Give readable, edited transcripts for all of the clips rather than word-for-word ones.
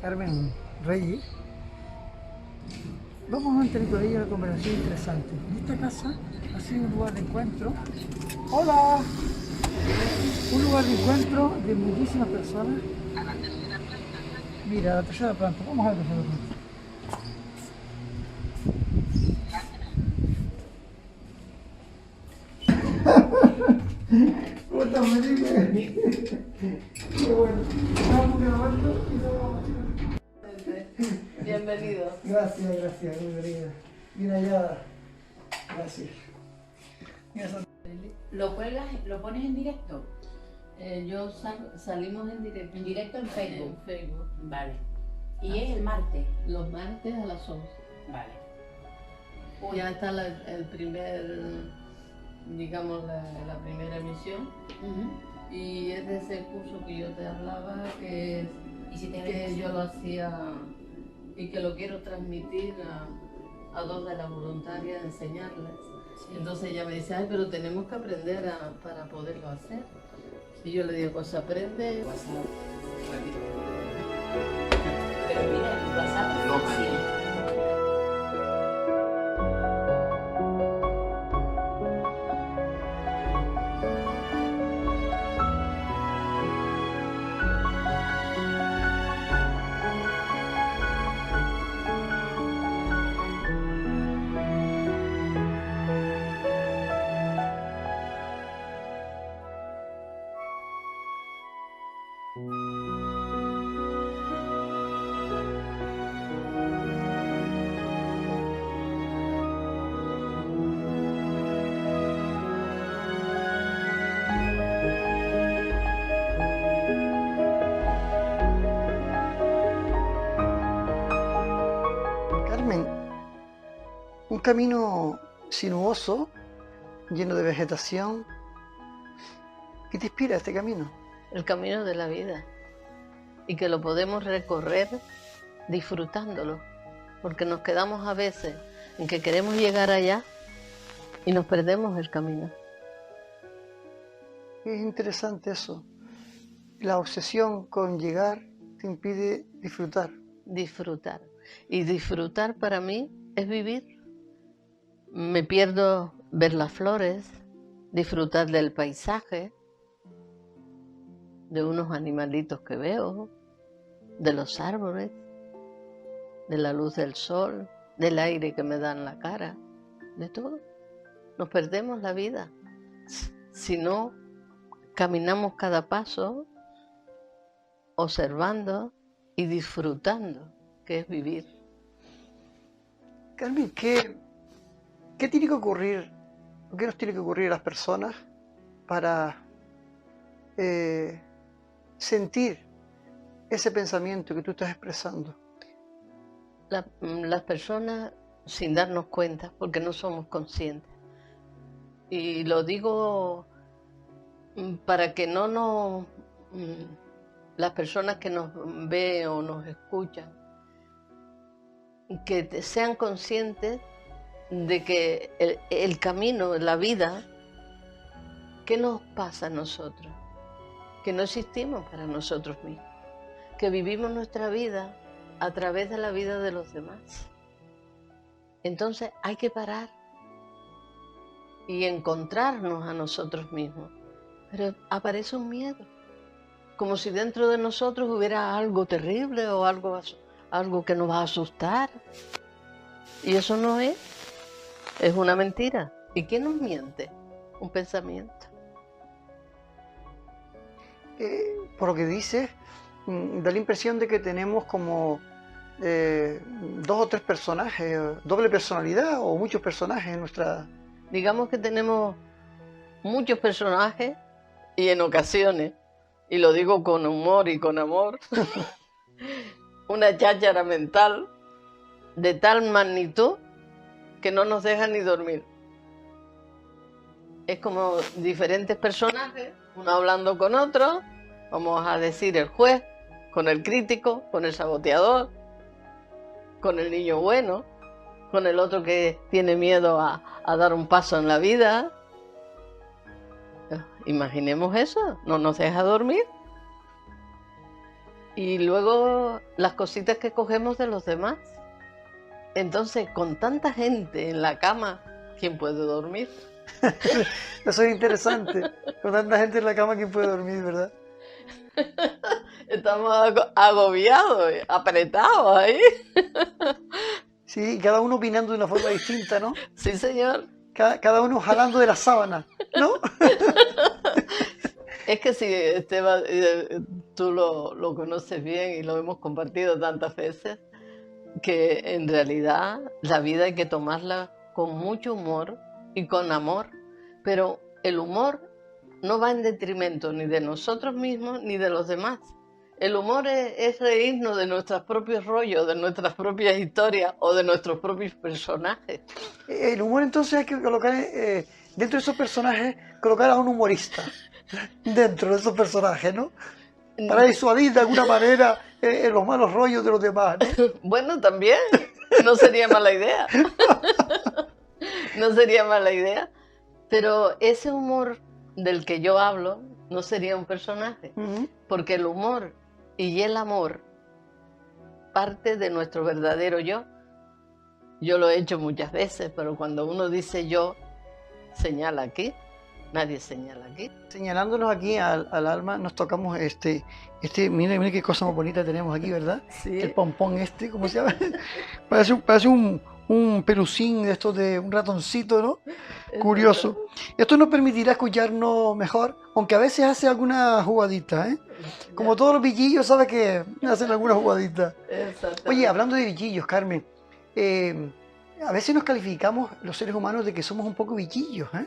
Carmen Reyes, vamos a mantener con ella una conversación interesante. En esta casa ha sido un lugar de encuentro. ¡Hola! Un lugar de encuentro de muchísimas personas. Mira, la tercera planta. Vamos a ver la tercera planta. ¿Cómo estás, Felipe? Qué bueno. Estamos grabando y no vamos a hacer. Bienvenido. Gracias, bienvenida. Mira ya. Gracias. Mira, ¿Lo cuelgas, lo pones en directo? Salimos en directo en Facebook. En Facebook. Vale. ¿Y es el martes? Los martes a las 11. Vale. Ya está el primer, digamos, la primera emisión. Y es de ese curso que yo te hablaba, que ¿Y si te que yo lo hacía y que lo quiero transmitir a dos de las voluntarias, enseñarles. Sí. Entonces ella me dice, ay, pero tenemos que aprender para poderlo hacer. Y yo le digo, pues aprende. WhatsApp. Pero mira, el WhatsApp es fácil. Carmen, un camino sinuoso, lleno de vegetación. ¿Qué te inspira este camino? El camino de la vida y que lo podemos recorrer disfrutándolo, porque nos quedamos a veces en que queremos llegar allá y nos perdemos el camino. Es interesante eso. La obsesión con llegar te impide disfrutar. Disfrutar. Y disfrutar para mí es vivir. Me pierdo ver las flores, disfrutar del paisaje, de unos animalitos que veo, de los árboles, de la luz del sol, del aire que me da en la cara, de todo. Nos perdemos la vida. Si no caminamos cada paso, observando y disfrutando, que es vivir. Carmen, ¿qué tiene que ocurrir, o qué nos tiene que ocurrir a las personas para sentir ese pensamiento que tú estás expresando? Las personas sin darnos cuenta, porque no somos conscientes. Y lo digo para que no nos... las personas que nos ven o nos escuchan, que sean conscientes de que el camino, la vida, ¿qué nos pasa a nosotros? Que no existimos para nosotros mismos, que vivimos nuestra vida a través de la vida de los demás. Entonces hay que parar y encontrarnos a nosotros mismos. Pero aparece un miedo, como si dentro de nosotros hubiera algo terrible o algo que nos va a asustar. Y eso no es una mentira. ¿Y quién nos miente? Un pensamiento. Por lo que dices, da la impresión de que tenemos como dos o tres personajes, doble personalidad o muchos personajes en nuestra... Digamos que tenemos muchos personajes y en ocasiones, y lo digo con humor y con amor, una cháchara mental de tal magnitud que no nos deja ni dormir. Es como diferentes personajes, uno hablando con otro, vamos a decir el juez, con el crítico, con el saboteador, con el niño bueno, con el otro que tiene miedo a dar un paso en la vida. Imaginemos eso, no nos deja dormir. Y luego las cositas que cogemos de los demás. Entonces, con tanta gente en la cama, ¿quién puede dormir? Eso es interesante. Con tanta gente en la cama, ¿quién puede dormir, verdad? Estamos agobiados, apretados ahí. Sí, cada uno opinando de una forma distinta, ¿no? Sí, señor. Cada uno jalando de la sábana, ¿no? Es que si Esteban, tú lo conoces bien y lo hemos compartido tantas veces, que en realidad la vida hay que tomarla con mucho humor y con amor, pero el humor no va en detrimento ni de nosotros mismos ni de los demás. El humor es reírnos de nuestros propios rollos, de nuestras propias historias o de nuestros propios personajes. El humor entonces hay que colocar, dentro de esos personajes, colocar a un humorista dentro de esos personajes, ¿no? Para disuadir de alguna manera los malos rollos de los demás, ¿no? Bueno, también, no sería mala idea. No sería mala idea. Pero ese humor del que yo hablo no sería un personaje, porque el humor y el amor parte de nuestro verdadero yo. Yo lo he hecho muchas veces, pero cuando uno dice yo, señala aquí, nadie señala aquí. Señalándonos aquí al alma, nos tocamos mire qué cosa más bonita tenemos aquí, ¿verdad? Sí. El pompón ¿cómo se llama? parece un pelucín de estos de un ratoncito, ¿no? Curioso. Esto nos permitirá escucharnos mejor, aunque a veces hace alguna jugadita, ¿eh? Como todos los bichillos, ¿sabes que hacen alguna jugadita? Oye, hablando de bichillos, Carmen, a veces nos calificamos los seres humanos de que somos un poco bichillos, ¿eh?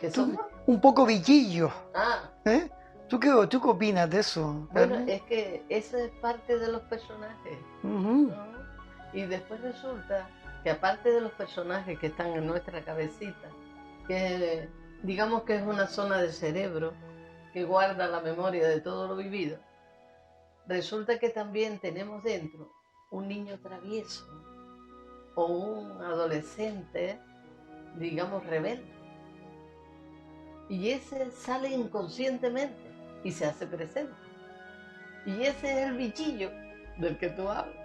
¿Qué somos? Un poco bichillos. Ah. ¿Eh? ¿Tú qué opinas de eso, Carmen? Bueno, es que eso es parte de los personajes, Uh-huh. ¿no? Y después resulta que aparte de los personajes que están en nuestra cabecita, que digamos que es una zona del cerebro que guarda la memoria de todo lo vivido, resulta que también tenemos dentro un niño travieso o un adolescente, digamos, rebelde. Y ese sale inconscientemente y se hace presente. Y ese es el bichillo del que tú hablas.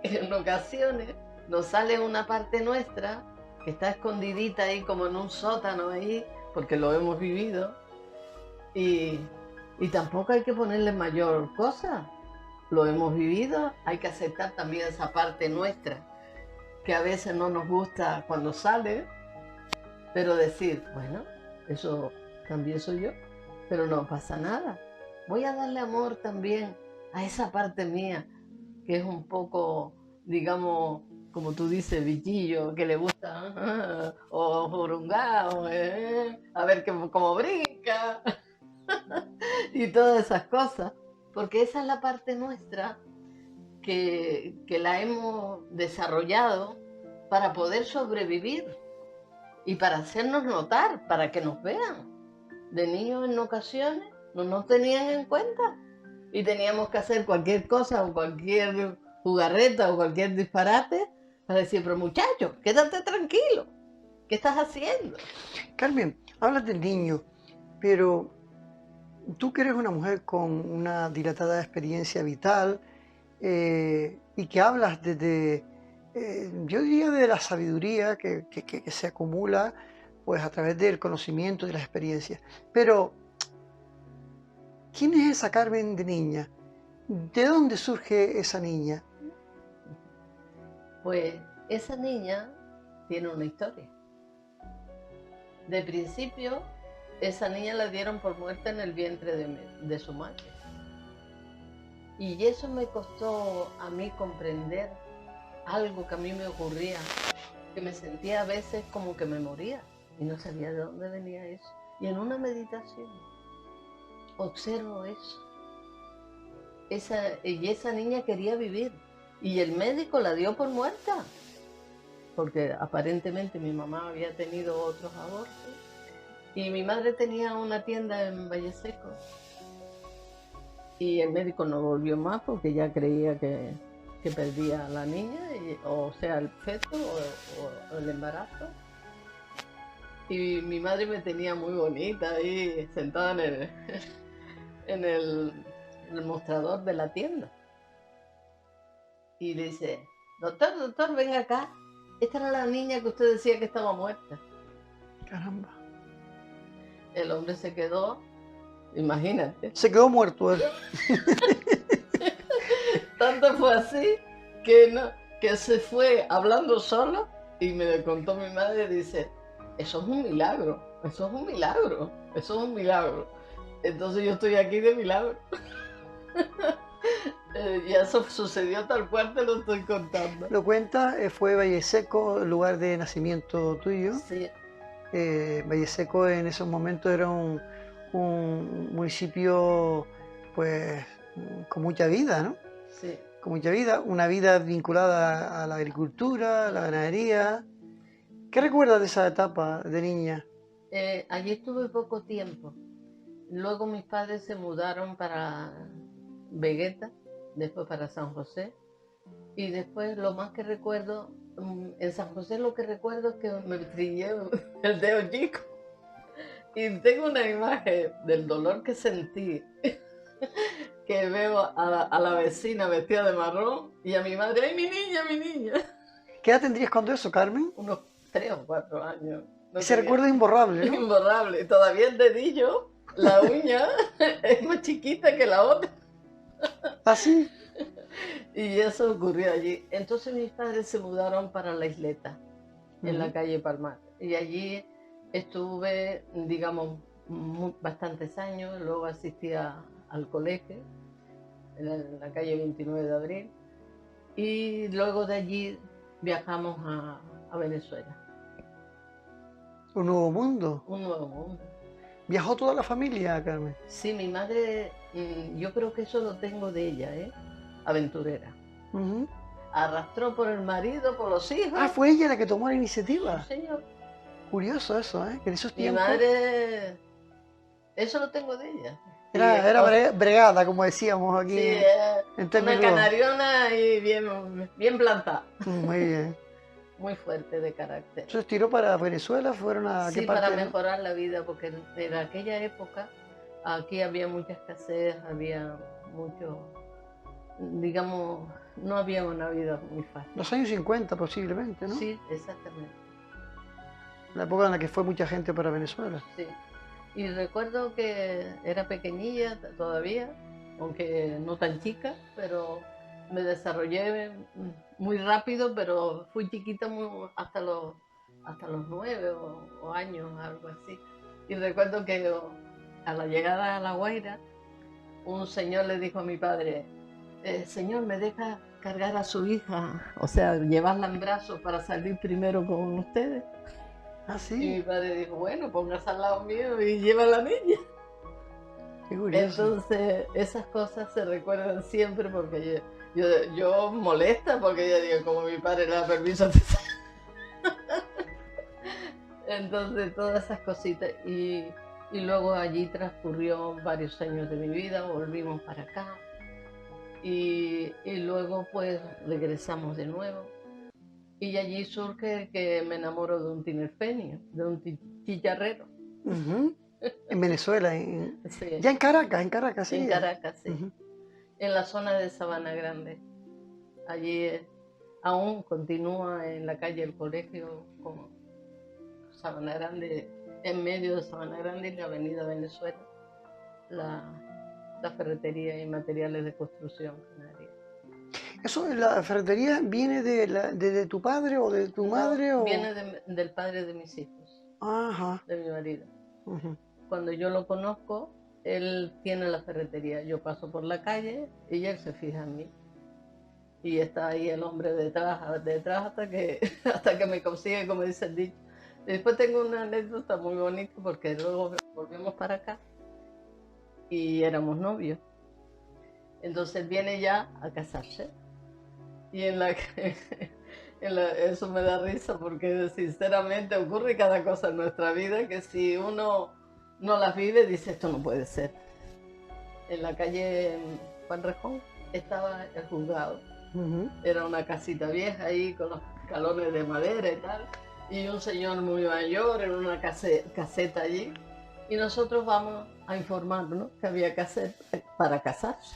En ocasiones nos sale una parte nuestra que está escondidita ahí como en un sótano ahí, porque lo hemos vivido, y tampoco hay que ponerle mayor cosa. Lo hemos vivido, hay que aceptar también esa parte nuestra, que a veces no nos gusta cuando sale, pero decir, bueno, eso también soy yo, pero no pasa nada. Voy a darle amor también a esa parte mía, que es un poco, digamos, como tú dices, bichillo, que le gusta, o jurungao, a ver cómo brinca, y todas esas cosas, porque esa es la parte nuestra que la hemos desarrollado para poder sobrevivir y para hacernos notar, para que nos vean. De niños en ocasiones no nos tenían en cuenta y teníamos que hacer cualquier cosa o cualquier jugarreta o cualquier disparate para decir, pero muchacho, quédate tranquilo, ¿qué estás haciendo? Carmen, hablas del niño, pero tú que eres una mujer con una dilatada experiencia vital y que hablas desde, yo diría, de la sabiduría que se acumula pues a través del conocimiento y de las experiencias. Pero, ¿quién es esa Carmen de niña? ¿De dónde surge esa niña? Pues esa niña tiene una historia. De principio, esa niña la dieron por muerta en el vientre de su madre. Y eso me costó a mí comprender algo que a mí me ocurría, que me sentía a veces como que me moría y no sabía de dónde venía eso. Y en una meditación observo eso. Esa niña quería vivir y el médico la dio por muerta, porque aparentemente mi mamá había tenido otros abortos y mi madre tenía una tienda en Valle Seco y el médico no volvió más porque ya creía que perdía a la niña, o sea, el feto o el embarazo. Y mi madre me tenía muy bonita ahí sentada en el mostrador de la tienda. Y le dice, doctor, venga acá. Esta era la niña que usted decía que estaba muerta. Caramba. El hombre se quedó, imagínate. Se quedó muerto él. Tanto fue así que se fue hablando solo y me contó mi madre, dice, eso es un milagro, eso es un milagro, eso es un milagro. Entonces yo estoy aquí de milagro. Y eso sucedió tal cual te lo estoy contando. Lo cuenta, fue Valle Seco, el lugar de nacimiento tuyo. Sí, Valle Seco en esos momentos era un municipio pues con mucha vida, ¿no? sí. Con mucha vida, una vida vinculada a la agricultura, a la ganadería. ¿Qué recuerdas de esa etapa de niña? Allí estuve poco tiempo. Luego mis padres se mudaron para Vegueta, después para San José. Y después lo más que recuerdo, en San José lo que recuerdo es que me trillé el dedo chico. Y tengo una imagen del dolor que sentí, que veo a la vecina vestida de marrón y a mi madre, ¡ay, mi niña, mi niña! ¿Qué edad tendrías cuando eso, Carmen? Unos 3 o 4 años. No Ese tenía- recuerdo es imborrable, ¿no? Imborrable. Todavía el dedillo, la uña, es más chiquita que la otra. ¿Ah, sí? Y eso ocurrió allí. Entonces mis padres se mudaron para la isleta, en la Ujú. calle Palmar. Y allí estuve, digamos, bastantes años. Luego asistía al colegio, en la calle 29 de abril. Y luego de allí viajamos a Venezuela. Un nuevo mundo. Un nuevo mundo. ¿Viajó toda la familia, Carmen? Sí, mi madre, yo creo que eso lo tengo de ella, ¿eh? Aventurera. Ujú. Arrastró por el marido, por los hijos. Ah, fue ella la que tomó la iniciativa. Sí, señor. Curioso eso, ¿eh? Que en esos Mi tiempos madre, eso lo tengo de ella. era bregada, como decíamos aquí Sí, en una términos. canariona y bien plantada. Muy bien. Muy fuerte de carácter. Entonces tiró para Venezuela, fueron a Sí, qué parte. para mejorar la vida, porque en aquella época aquí había mucha escasez, había mucho, digamos, no había una vida muy fácil. Los años 50 posiblemente, ¿no? Sí, exactamente. La época en la que fue mucha gente para Venezuela. Sí. Y recuerdo que era pequeñilla todavía, aunque no tan chica, pero me desarrollé muy rápido, pero fui chiquita hasta los 9 o años, algo así. Y recuerdo que a la llegada a La Guaira, un señor le dijo a mi padre, señor, ¿me deja cargar a su hija? O sea, llevarla en brazos para salir primero con ustedes. Ah, Y sí. mi padre dijo, bueno, póngase al lado mío y lleva a la niña. Qué curioso. Entonces, esas cosas se recuerdan siempre porque yo molesta, porque yo digo, como mi padre le da permiso. Entonces, todas esas cositas. Y luego allí transcurrió varios años de mi vida, volvimos para acá. Y luego, pues, regresamos de nuevo. Y allí surge que me enamoro de un tinerfeño, de un chicharrero. Ujú. En Venezuela, Sí, ya en Caracas, sí. en Caracas, sí. Ujú. En la zona de Sabana Grande. Allí aún continúa en la calle el colegio con Sabana Grande, en medio de Sabana Grande y la avenida Venezuela, la ferretería y materiales de construcción canaria. ¿Eso, la ferretería viene de tu padre o de tu madre? No, O... viene del padre de mis hijos, Ajá. de mi marido. Ujú. Cuando yo lo conozco, él tiene la ferretería. Yo paso por la calle y él se fija en mí. Y está ahí el hombre detrás hasta que me consigue, como dice el dicho. Después tengo una anécdota muy bonita porque luego volvemos para acá y éramos novios. Entonces él viene ya a casarse. Y eso me da risa porque sinceramente ocurre cada cosa en nuestra vida que si uno no las vive dice esto no puede ser. En la calle Juan Rejón estaba el juzgado. Ujú. Era una casita vieja ahí con los escalones de madera y tal. Y un señor muy mayor en una caseta allí. Y nosotros vamos a informarnos qué había que hacer para casarse.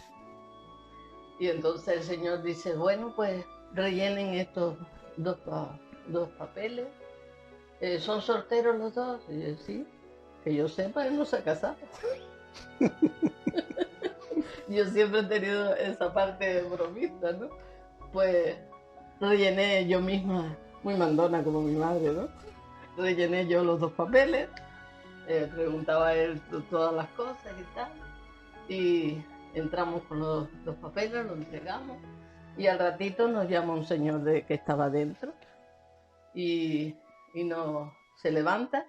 Y entonces el señor dice, bueno, pues rellenen estos dos papeles. ¿Son solteros los dos? Y yo, sí, que yo sepa, él no se ha casado. Yo siempre he tenido esa parte bromista, ¿no? Pues rellené yo misma, muy mandona como mi madre, ¿no? Rellené yo los dos papeles, preguntaba a él todas las cosas y tal, y entramos con los dos papeles, los entregamos, y al ratito nos llama un señor que estaba dentro, y se levanta,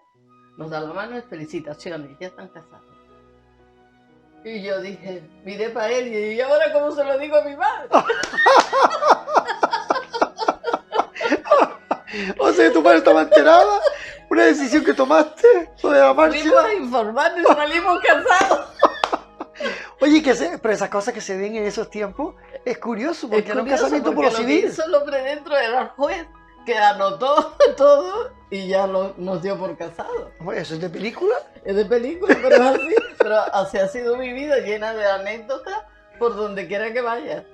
nos da la mano y felicitaciones, ya están casados. Y yo dije, miré para él y ahora cómo se lo digo a mi madre. O sea, tu madre estaba enterada, una decisión que tomaste sobre la marcha. Fuimos a informarnos y salimos casados. Oye, pero esas cosas que se ven en esos tiempos es curioso, porque era un casamiento por lo porque civil. Lo que hizo el hombre dentro era el juez, que anotó todo y ya nos dio por casados. ¿Eso es de película? Es de película, pero es así. Pero así ha sido mi vida, llena de anécdotas por donde quiera que vaya.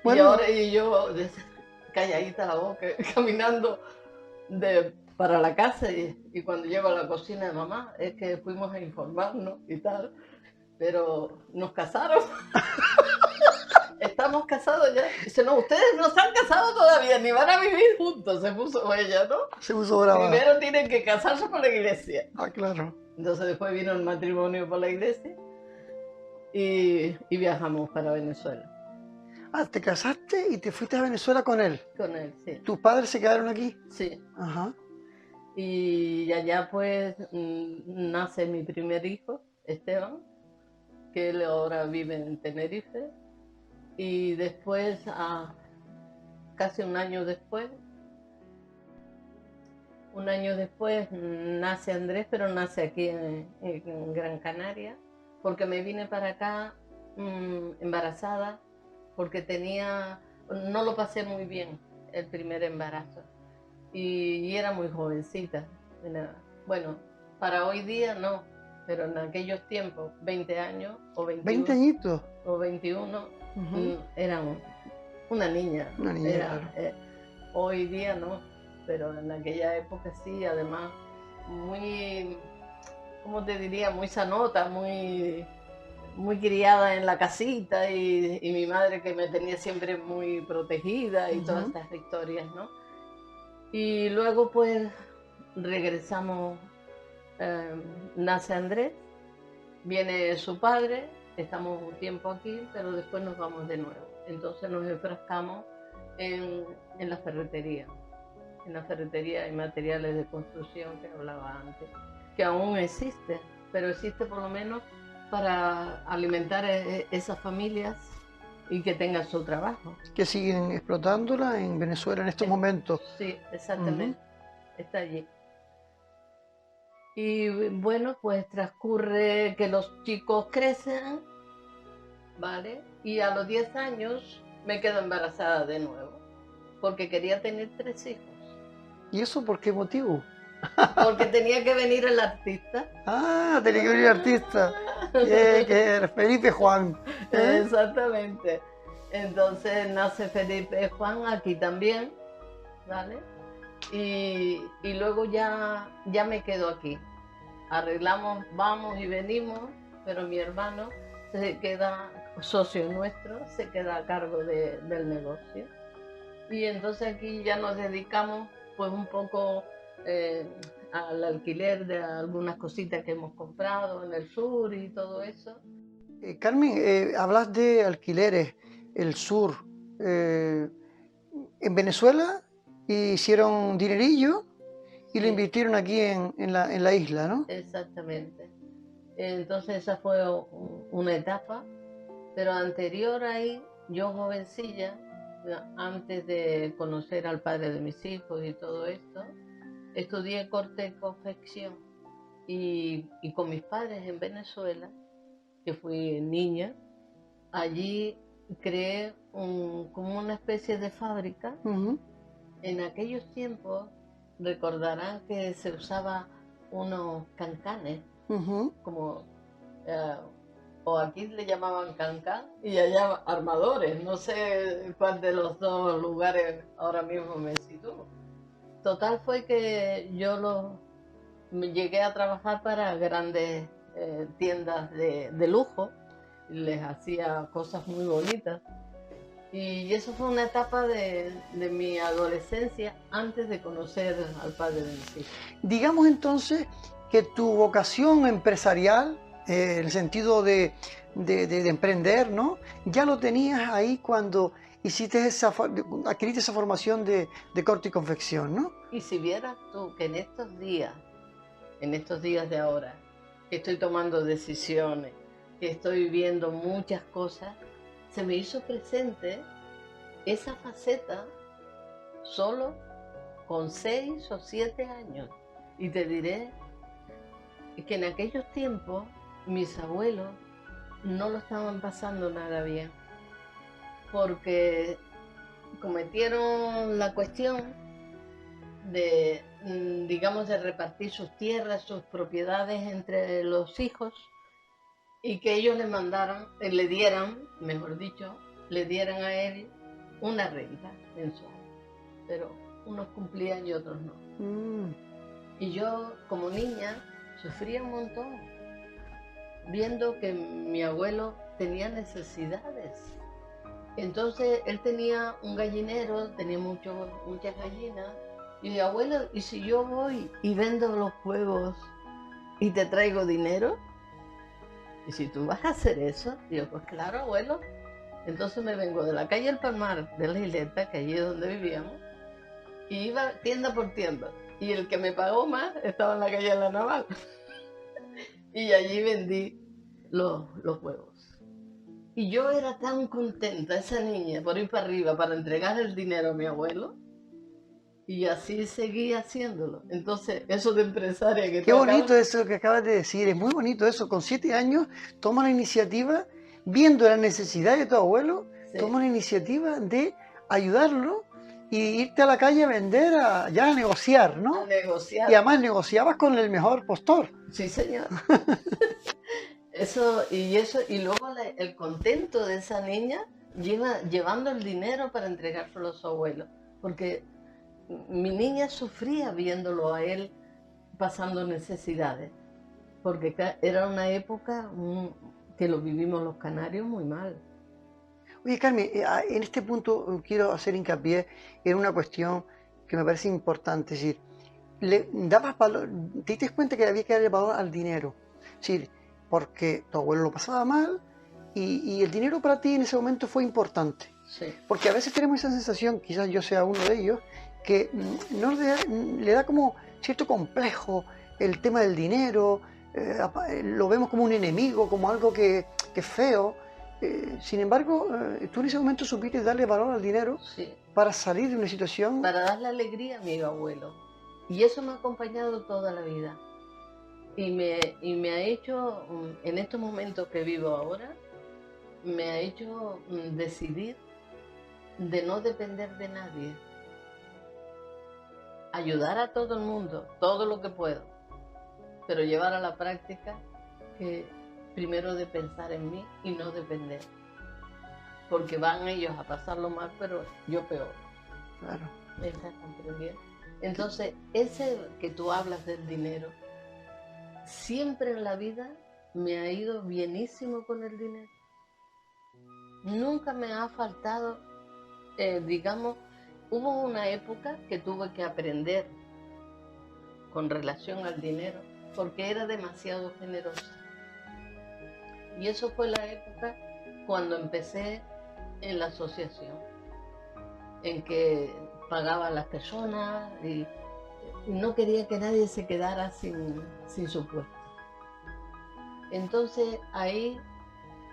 Bueno, y yo calladita la boca, caminando para la casa y cuando llego a la cocina de mamá, es que fuimos a informarnos y tal, pero nos casaron. Estamos casados ya. Dice, no, ustedes no se han casado todavía, ni van a vivir juntos, se puso ella, ¿no? Se puso brava. Primero tienen que casarse por la iglesia. Ah, claro. Entonces después vino el matrimonio por la iglesia y viajamos para Venezuela. Ah, te casaste y te fuiste a Venezuela con él. Con él, sí. ¿Tus padres se quedaron aquí? Sí. Ajá. Y allá pues nace mi primer hijo, Esteban, que él ahora vive en Tenerife. Y después, casi un año después, nace Andrés, pero nace aquí en Gran Canaria, porque me vine para acá embarazada, porque no lo pasé muy bien el primer embarazo, y era muy jovencita. Bueno, para hoy día no, pero en aquellos tiempos, 20 años o 21. 20 añitos. O 21, era una niña. Una niña, claro. Hoy día no, pero en aquella época sí, además, muy, ¿cómo te diría? Muy sanota, muy criada en la casita y mi madre que me tenía siempre muy protegida y todas estas historias, ¿no? Y luego pues regresamos, nace Andrés, viene su padre, estamos un tiempo aquí, pero después nos vamos de nuevo. Entonces nos enfrascamos en la ferretería. En la ferretería y materiales de construcción que hablaba antes, que aún existe, pero existe por lo menos para alimentar esas familias y que tengan su trabajo. Que siguen explotándola en Venezuela en estos momentos. Sí, exactamente. Está allí. Y bueno, pues transcurre que los chicos crecen, ¿vale? Y a los 10 años me quedo embarazada de nuevo, porque quería tener 3 hijos. ¿Y eso por qué motivo? Porque tenía que venir el artista. Ah, tenía que venir el artista. Que era Felipe Juan. Exactamente. Entonces nace Felipe Juan aquí también, ¿vale? Y luego ya me quedo aquí. Arreglamos, vamos y venimos, pero mi hermano se queda, socio nuestro, se queda a cargo del negocio. Y entonces aquí ya nos dedicamos pues un poco al alquiler de algunas cositas que hemos comprado en el sur y todo eso. Carmen, hablas de alquileres, el sur. En Venezuela hicieron dinerillo y lo invirtieron aquí en la isla, ¿no? Exactamente. Entonces esa fue una etapa, pero anterior ahí, yo jovencilla, antes de conocer al padre de mis hijos y todo esto, estudié corte y confección y con mis padres en Venezuela, que fui niña, allí creé como una especie de fábrica. En aquellos tiempos recordarán que se usaba unos cancanes Ujú. como, eh, o aquí le llamaban cancán y allá armadores. No sé cuál de los dos lugares ahora mismo me sitúo. Total fue que me llegué a trabajar para grandes tiendas de lujo, les hacía cosas muy bonitas. Y eso fue una etapa de mi adolescencia antes de conocer al padre de mis hijos. Digamos entonces que tu vocación empresarial, en el sentido de emprender, ¿no? Ya lo tenías ahí cuando hiciste adquiriste esa formación de corte y confección, ¿no? Y si vieras tú que en estos días de ahora, que estoy tomando decisiones, que estoy viviendo muchas cosas, se me hizo presente esa faceta solo con 6 o 7 años. Y te diré que en aquellos tiempos mis abuelos no lo estaban pasando nada bien, porque cometieron la cuestión de, digamos, de repartir sus tierras, sus propiedades entre los hijos y que ellos le dieran, mejor dicho, le dieran a él una renta mensual, pero unos cumplían y otros no. Mm. Y yo, como niña, sufría un montón, viendo que mi abuelo tenía necesidades. Entonces, él tenía un gallinero, tenía muchas gallinas, y yo, abuelo, ¿y si yo voy y vendo los huevos y te traigo dinero? Y si tú vas a hacer eso, digo, pues claro, abuelo. Entonces me vengo de la calle El Palmar, de la Isleta, que allí es donde vivíamos, y iba tienda por tienda. Y el que me pagó más estaba en la calle de la Naval. Y allí vendí los huevos. Y yo era tan contenta, esa niña, por ir para arriba, para entregar el dinero a mi abuelo. Y así seguí haciéndolo. Entonces, eso de empresaria que Qué tú bonito acabas... eso que acabas de decir, es muy bonito eso. Con 7 años toma la iniciativa, viendo la necesidad de tu abuelo, Sí, toma la iniciativa de ayudarlo y irte a la calle a vender, ya a negociar, a ¿no? Y negociar. además negociabas con el mejor postor. Sí, señor. Y luego el contento de esa niña llevando el dinero para entregárselo a su abuelo. Porque mi niña sufría viéndolo a él pasando necesidades. Porque era una época que lo vivimos los canarios muy mal. Oye, Carmen, en este punto quiero hacer hincapié en una cuestión que me parece importante. Es decir, le dabas valor, te diste cuenta que había que darle valor al dinero. Es decir, porque tu abuelo lo pasaba mal y el dinero para ti en ese momento fue importante. Sí, Porque a veces tenemos esa sensación, quizás yo sea uno de ellos, que no le da como cierto complejo el tema del dinero, lo vemos como un enemigo, como algo que es feo. Sin embargo, tú en ese momento supiste darle valor al dinero sí. para salir de una situación. Para darle alegría a mi abuelo. Y eso me ha acompañado toda la vida. Y me ha hecho, en estos momentos que vivo ahora, me ha hecho decidir de no depender de nadie. Ayudar a todo el mundo, todo lo que puedo, pero llevar a la práctica que primero de pensar en mí y no depender. Porque van ellos a pasarlo mal, pero yo peor. Claro. ¿Me estás comprendiendo? Entonces, ese que tú hablas del dinero, siempre en la vida me ha ido bienísimo con el dinero. Nunca me ha faltado, digamos, hubo una época que tuve que aprender con relación al dinero porque era demasiado generosa. Y eso fue la época cuando empecé en la asociación, en que pagaba a las personas y no quería que nadie se quedara sin su puesto. Entonces ahí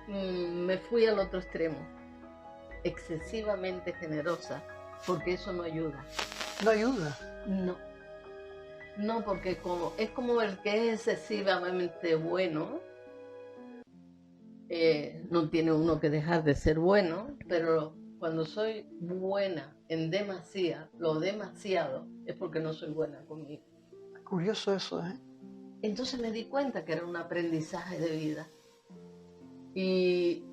me fui al otro extremo, excesivamente generosa, porque eso no ayuda. No ayuda. No, porque es como el que es excesivamente bueno, no tiene uno que dejar de ser bueno, pero cuando soy buena en demasía, lo demasiado, es porque no soy buena conmigo. Curioso eso, ¿eh? Entonces me di cuenta que era un aprendizaje de vida. Y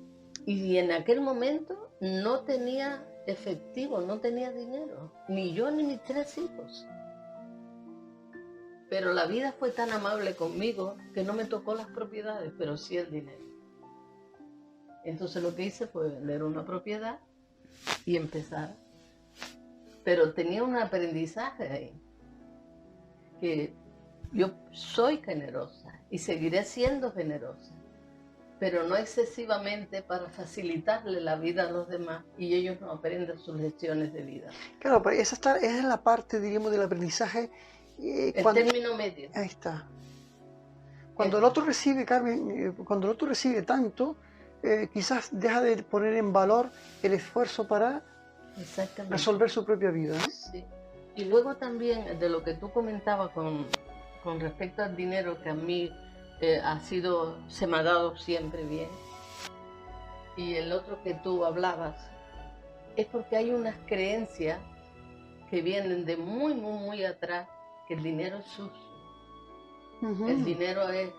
en aquel momento no tenía efectivo, no tenía dinero, ni yo ni mis 3 hijos. Pero la vida fue tan amable conmigo que no me tocó las propiedades, pero sí el dinero. Entonces lo que hice fue vender una propiedad y empezar. Pero tenía un aprendizaje ahí, que yo soy generosa y seguiré siendo generosa, pero no excesivamente para facilitarle la vida a los demás y ellos no aprenden sus lecciones de vida. Claro, pero esa es la parte, diríamos, del aprendizaje. El término medio. Ahí está. Cuando el otro recibe, Carmen, cuando el otro recibe tanto, quizás deja de poner en valor el esfuerzo para resolver su propia vida, ¿no? Sí. Y luego también de lo que tú comentabas con respecto al dinero, que a mí se me ha dado siempre bien. Y el otro que tú hablabas, es porque hay unas creencias que vienen de muy, muy, muy atrás, que el dinero es sucio. El dinero es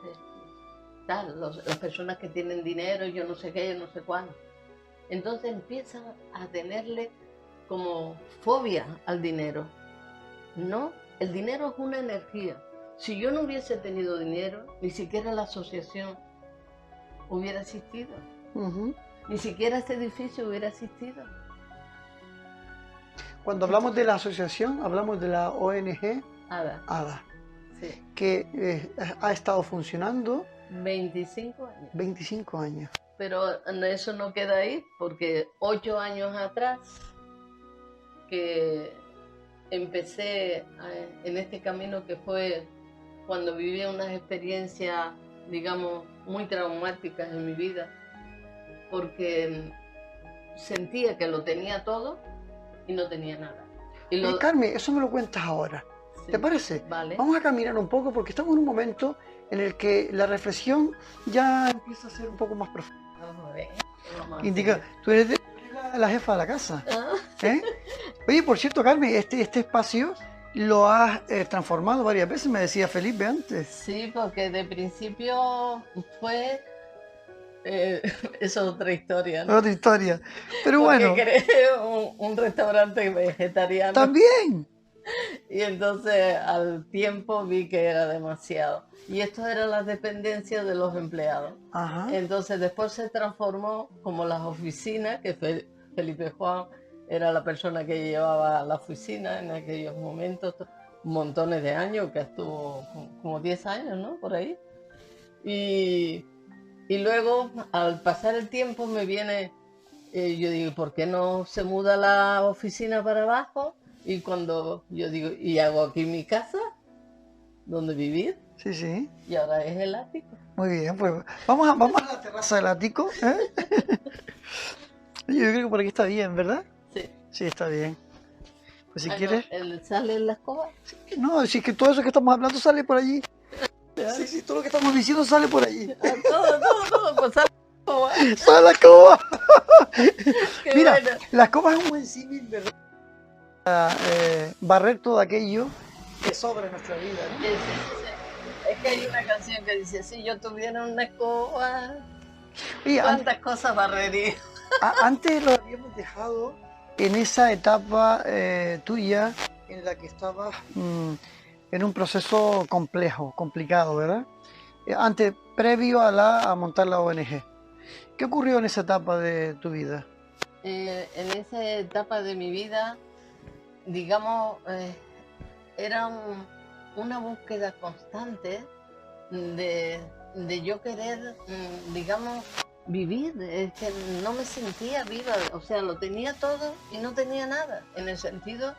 tal, las personas que tienen dinero, yo no sé qué, yo no sé cuándo. Entonces empiezan a tenerle como fobia al dinero. No, el dinero es una energía. Si yo no hubiese tenido dinero, ni siquiera la asociación hubiera existido. Ni siquiera este edificio hubiera existido. Cuando hablamos de la asociación, hablamos de la ONG ADA, sí, que ha estado funcionando 25 años. 25 años. Pero eso no queda ahí, porque 8 años atrás que empecé en este camino, que fue cuando viví unas experiencias, digamos, muy traumáticas en mi vida, porque sentía que lo tenía todo y no tenía nada. Carmen, eso me lo cuentas ahora. Sí. ¿Te parece? Vale. Vamos a caminar un poco porque estamos en un momento en el que la reflexión ya empieza a ser un poco más profunda. Vamos a ver. Indica, tú eres la jefa de la casa. ¿Eh? Oye, por cierto, Carmen, este espacio lo has transformado varias veces, me decía Felipe antes. Sí, porque de principio fue... eso es otra historia, ¿no? Otra historia. Pero porque bueno. creé un restaurante vegetariano. También. Y entonces al tiempo vi que era demasiado. Y esto era las dependencias de los empleados. Ajá. Entonces después se transformó como las oficinas, que Felipe Juan era la persona que llevaba la oficina en aquellos momentos, montones de años, que estuvo como 10 años, ¿no? Por ahí. Y luego, al pasar el tiempo, me viene, yo digo, ¿por qué no se muda la oficina para abajo? Y cuando yo digo, ¿y hago aquí mi casa? ¿Dónde vivir? Sí, sí. Y ahora es el ático. Muy bien, pues vamos a la terraza del ático. Yo creo que por aquí está bien, ¿verdad? Sí. Sí, está bien. Pues si quieres... ¿Sale en la escoba? No, si es que todo eso que estamos hablando sale por allí. Sí, sí, todo lo que estamos diciendo sale por allí. Todo, pues sale la escoba. ¡Sale la escoba! Mira, bueno. La escoba es un buen símil, ¿verdad? Barrer todo aquello que sobra en nuestra vida, ¿no? Sí. Es que hay una canción que dice, si yo tuviera una escoba, Oye, ¿cuántas cosas barrería? Antes lo habíamos dejado en esa etapa tuya en la que estabas en un proceso complicado, ¿verdad? Previo a montar la ONG. ¿Qué ocurrió en esa etapa de tu vida? En esa etapa de mi vida, digamos, era una búsqueda constante de yo querer, digamos, vivir. Es que no me sentía viva, o sea, lo tenía todo y no tenía nada, en el sentido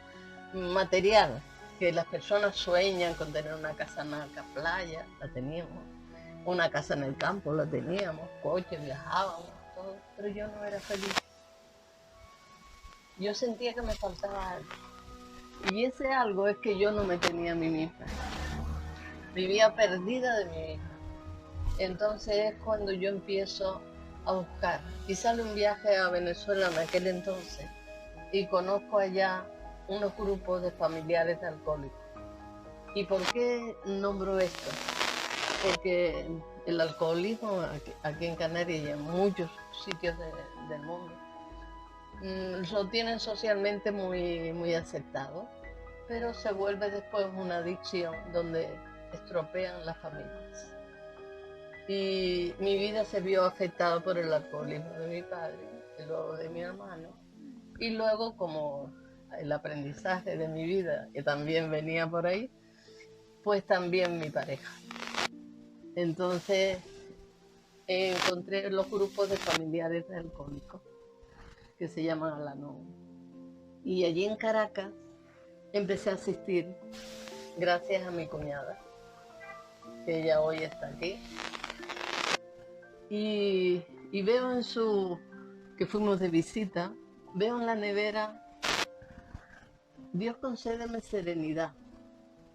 material, que las personas sueñan con tener una casa en la playa, la teníamos, una casa en el campo, la teníamos, coches, viajábamos, todo, pero yo no era feliz. Yo sentía que me faltaba algo. Y ese algo es que yo no me tenía a mí misma. Vivía perdida de mí misma. Entonces es cuando yo empiezo a buscar. Y sale un viaje a Venezuela en aquel entonces y conozco allá unos grupos de familiares de alcohólicos. ¿Y por qué nombro esto? porque el alcoholismo aquí en Canarias y en muchos sitios del mundo lo tienen socialmente muy aceptado, pero se vuelve después una adicción donde estropean las familias. Y mi vida se vio afectada por el alcoholismo de mi padre, y luego de mi hermano, y luego como el aprendizaje de mi vida, que también venía por ahí, pues también mi pareja. Entonces encontré los grupos de familiares de alcohólicos, que se llaman Al-Anon. Y allí en Caracas empecé a asistir gracias a mi cuñada, que ella hoy está aquí. Y veo que fuimos de visita, veo en la nevera: Dios concédeme serenidad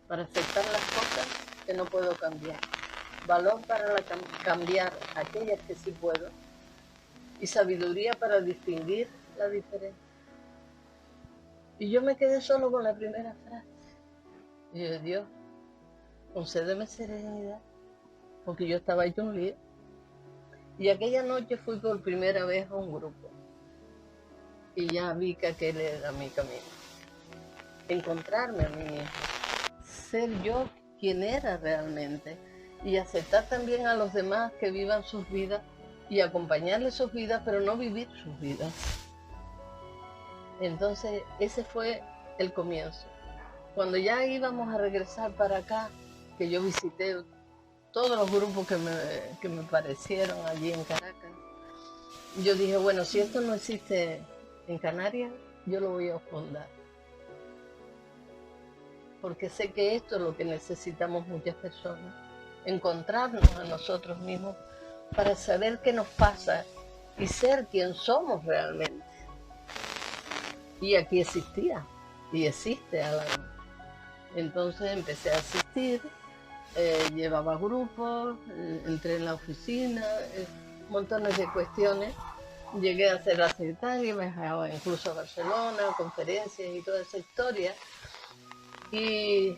para aceptar las cosas que no puedo cambiar, valor para cambiar aquellas que sí puedo, y sabiduría para distinguir la diferencia. Y yo me quedé solo con la primera frase. Y yo: Dios, concédeme serenidad, porque yo estaba hecho un lío. Y aquella noche fui por primera vez a un grupo y ya vi que aquel era mi camino. Encontrarme a mí mismo, ser yo quien era realmente, y aceptar también a los demás que vivan sus vidas y acompañarles sus vidas, pero no vivir sus vidas. Entonces ese fue el comienzo. Cuando ya íbamos a regresar para acá, que yo visité todos los grupos que me parecieron allí en Caracas, yo dije: bueno, si esto no existe en Canarias, yo lo voy a fundar. Porque sé que esto es lo que necesitamos muchas personas, encontrarnos a nosotros mismos para saber qué nos pasa y ser quien somos realmente. Y aquí existía y existe Al-Anon. Entonces empecé a asistir, llevaba grupos, entré en la oficina, montones de cuestiones. Llegué a ser la secretaria, me dejaba incluso a Barcelona, conferencias y toda esa historia. Y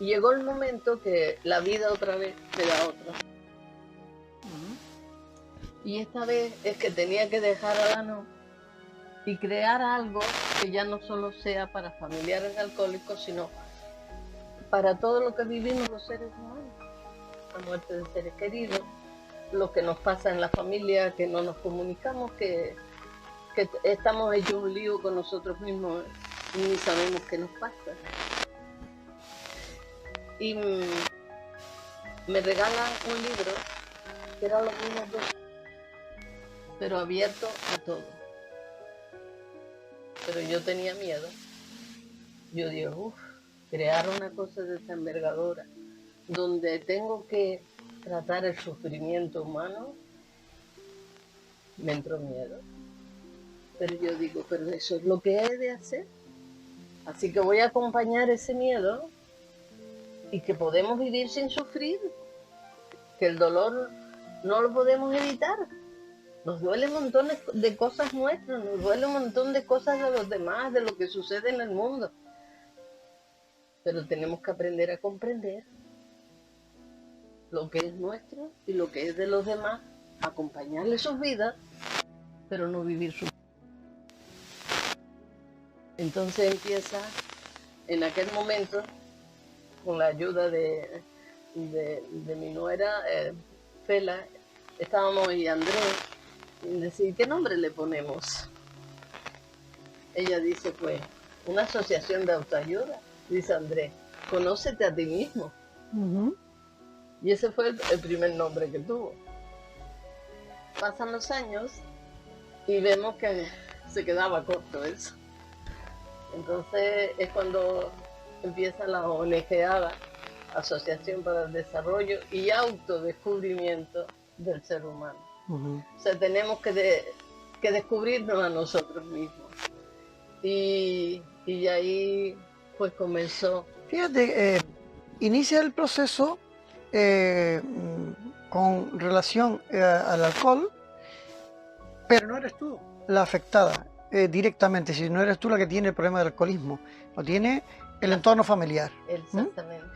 llegó el momento que la vida otra vez me da otra. Y esta vez es que tenía que dejar Al-Anon y crear algo que ya no solo sea para familiares alcohólicos, sino para todo lo que vivimos los seres humanos. La muerte de seres queridos, lo que nos pasa en la familia, que no nos comunicamos, que estamos hechos un lío con nosotros mismos y ni sabemos qué nos pasa. Y me regalan un libro que era los mismos dos, pero abierto a todo. Pero yo tenía miedo. Yo digo: crear una cosa de esta envergadura, donde tengo que tratar el sufrimiento humano, me entró miedo. Pero yo digo: pero eso es lo que he de hacer. Así que voy a acompañar ese miedo, y que podemos vivir sin sufrir, que el dolor no lo podemos evitar. Nos duele un montón de cosas nuestras, nos duele un montón de cosas de los demás, de lo que sucede en el mundo. Pero tenemos que aprender a comprender lo que es nuestro y lo que es de los demás, acompañarles sus vidas, pero no vivir su vida. Entonces empieza, en aquel momento, con la ayuda de mi nuera, Fela, estábamos y Andrés, y decir: ¿qué nombre le ponemos? Ella dice: pues, una asociación de autoayuda. Dice Andrés: conócete a ti mismo. Y ese fue el primer nombre que tuvo. Pasan los años y vemos que se quedaba corto eso. Entonces es cuando empieza la ONG, Asociación para el Desarrollo y Autodescubrimiento del Ser Humano. O sea, tenemos que descubrirnos a nosotros mismos. Y ahí pues comenzó. Fíjate, inicia el proceso con relación al alcohol, pero no eres tú la afectada directamente, si no eres tú la que tiene el problema del alcoholismo, lo tiene el entorno familiar. Exactamente.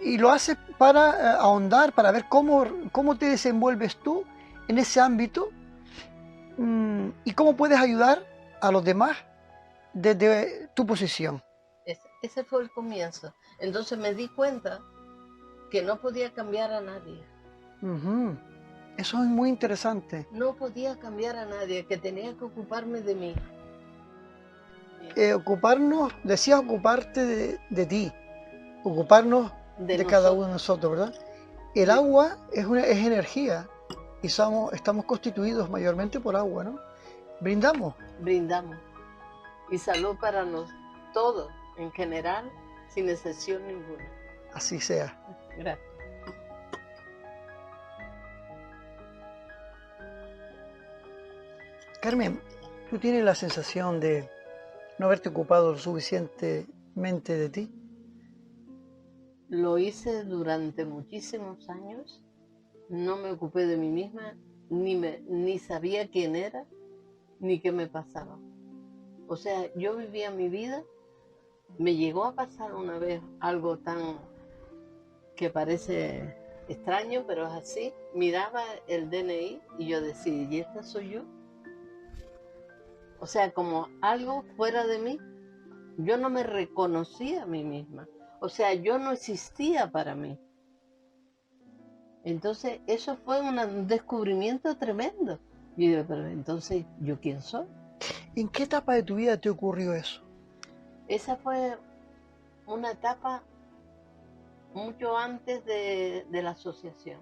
y lo haces para ahondar, para ver cómo te desenvuelves tú en ese ámbito, y cómo puedes ayudar a los demás desde tu posición. Ese fue el comienzo. Entonces me di cuenta que no podía cambiar a nadie. Ujú. Eso es muy interesante. No podía cambiar a nadie, que tenía que ocuparme de mí. Decías ocuparte de ti, ocuparnos de cada uno de nosotros, ¿verdad? El Sí. agua es energía y estamos constituidos mayormente por agua, ¿no? Brindamos. Brindamos. Y salud para todos, en general, sin excepción ninguna. Así sea. Gracias. Carmen, ¿tú tienes la sensación de no haberte ocupado lo suficientemente de ti? Lo hice durante muchísimos años. No me ocupé de mí misma, ni sabía quién era, ni qué me pasaba. O sea, yo vivía mi vida. Me llegó a pasar una vez algo tan que parece extraño, pero es así. Miraba el DNI y yo decía, ¿y esta soy yo? O sea, como algo fuera de mí. Yo no me reconocía a mí misma. O sea, yo no existía para mí. Entonces, eso fue un descubrimiento tremendo. Y yo, pero entonces, ¿yo quién soy? ¿En qué etapa de tu vida te ocurrió eso? Esa fue una etapa mucho antes de la asociación.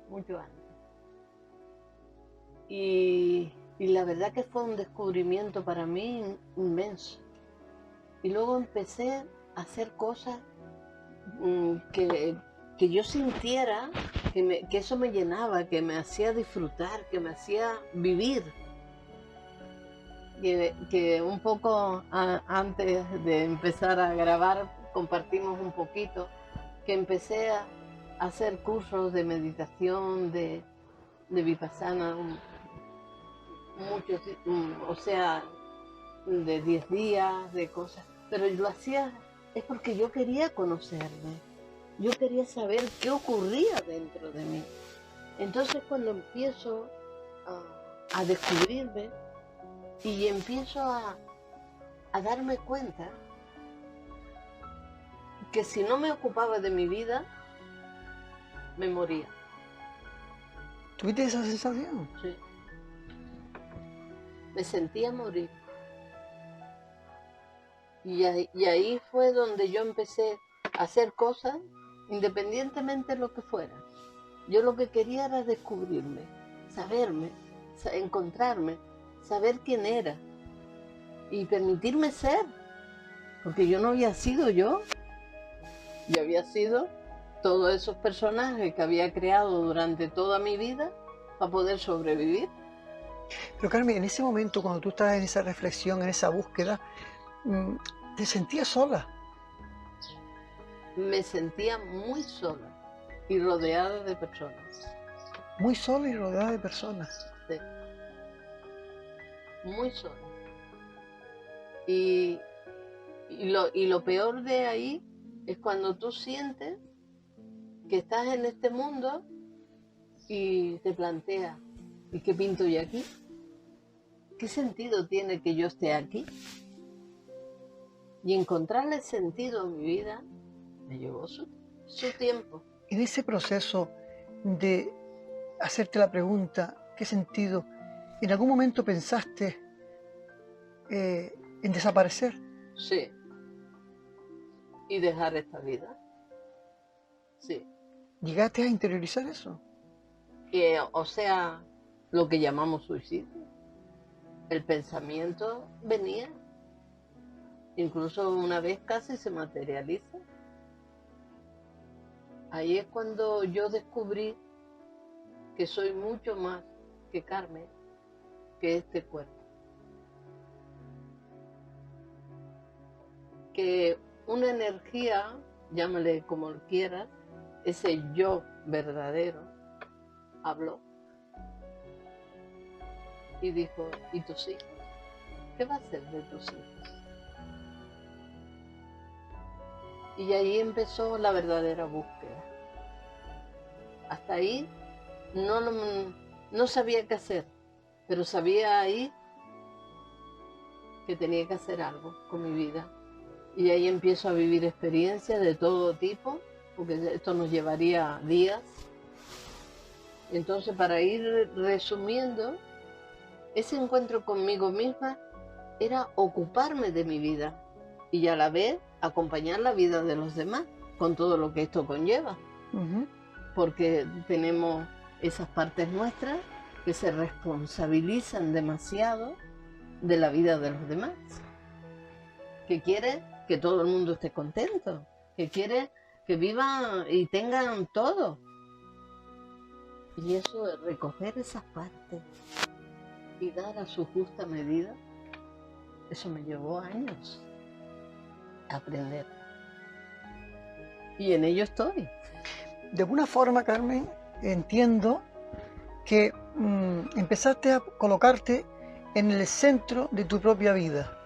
Mucho antes. Y la verdad que fue un descubrimiento para mí inmenso. Y luego empecé a hacer cosas que yo sintiera que eso me llenaba, que me hacía disfrutar, que me hacía vivir. Que un poco antes de empezar a grabar compartimos un poquito, que empecé a hacer cursos de meditación, de vipassana, muchos, o sea, de 10 días, de cosas, pero lo hacía es porque yo quería conocerme, yo quería saber qué ocurría dentro de mí. Entonces cuando empiezo a descubrirme y empiezo a darme cuenta que si no me ocupaba de mi vida, me moría. ¿Tuviste esa sensación? Sí. Me sentía morir. Y ahí fue donde yo empecé a hacer cosas independientemente de lo que fuera. Yo lo que quería era descubrirme, saberme, encontrarme, saber quién era y permitirme ser, porque yo no había sido yo había sido todos esos personajes que había creado durante toda mi vida para poder sobrevivir. Pero Carmen, en ese momento, cuando tú estabas en esa reflexión, en esa búsqueda, ¿te sentías sola? Me sentía muy sola y rodeada de personas. Muy sola y rodeada de personas. Sí. Muy sola. Y lo peor de ahí es cuando tú sientes que estás en este mundo y te planteas, ¿y qué pinto yo aquí? ¿Qué sentido tiene que yo esté aquí? Y encontrarle sentido a mi vida me llevó su tiempo. En ese proceso de hacerte la pregunta, ¿qué sentido? ¿En algún momento pensaste en desaparecer? Sí. Y dejar esta vida. Sí. ¿Llegaste a interiorizar eso? O sea, lo que llamamos suicidio. El pensamiento venía. Incluso una vez casi se materializa. Ahí es cuando yo descubrí que soy mucho más que Carmen, que este cuerpo. Que una energía, llámale como quieras, ese yo verdadero, habló y dijo, ¿y tus hijos? ¿Qué va a hacer de tus hijos? Y ahí empezó la verdadera búsqueda. Hasta ahí no sabía qué hacer, pero sabía ahí que tenía que hacer algo con mi vida. Y ahí empiezo a vivir experiencias de todo tipo, porque esto nos llevaría días. Entonces, para ir resumiendo, ese encuentro conmigo misma era ocuparme de mi vida y a la vez acompañar la vida de los demás con todo lo que esto conlleva. Ujú. Porque tenemos esas partes nuestras que se responsabilizan demasiado de la vida de los demás, que quiere que todo el mundo esté contento, que quiere que vivan y tengan todo. Y eso de recoger esas partes y dar a su justa medida, eso me llevó años a aprender. Y en ello estoy. De alguna forma, Carmen, entiendo que empezaste a colocarte en el centro de tu propia vida,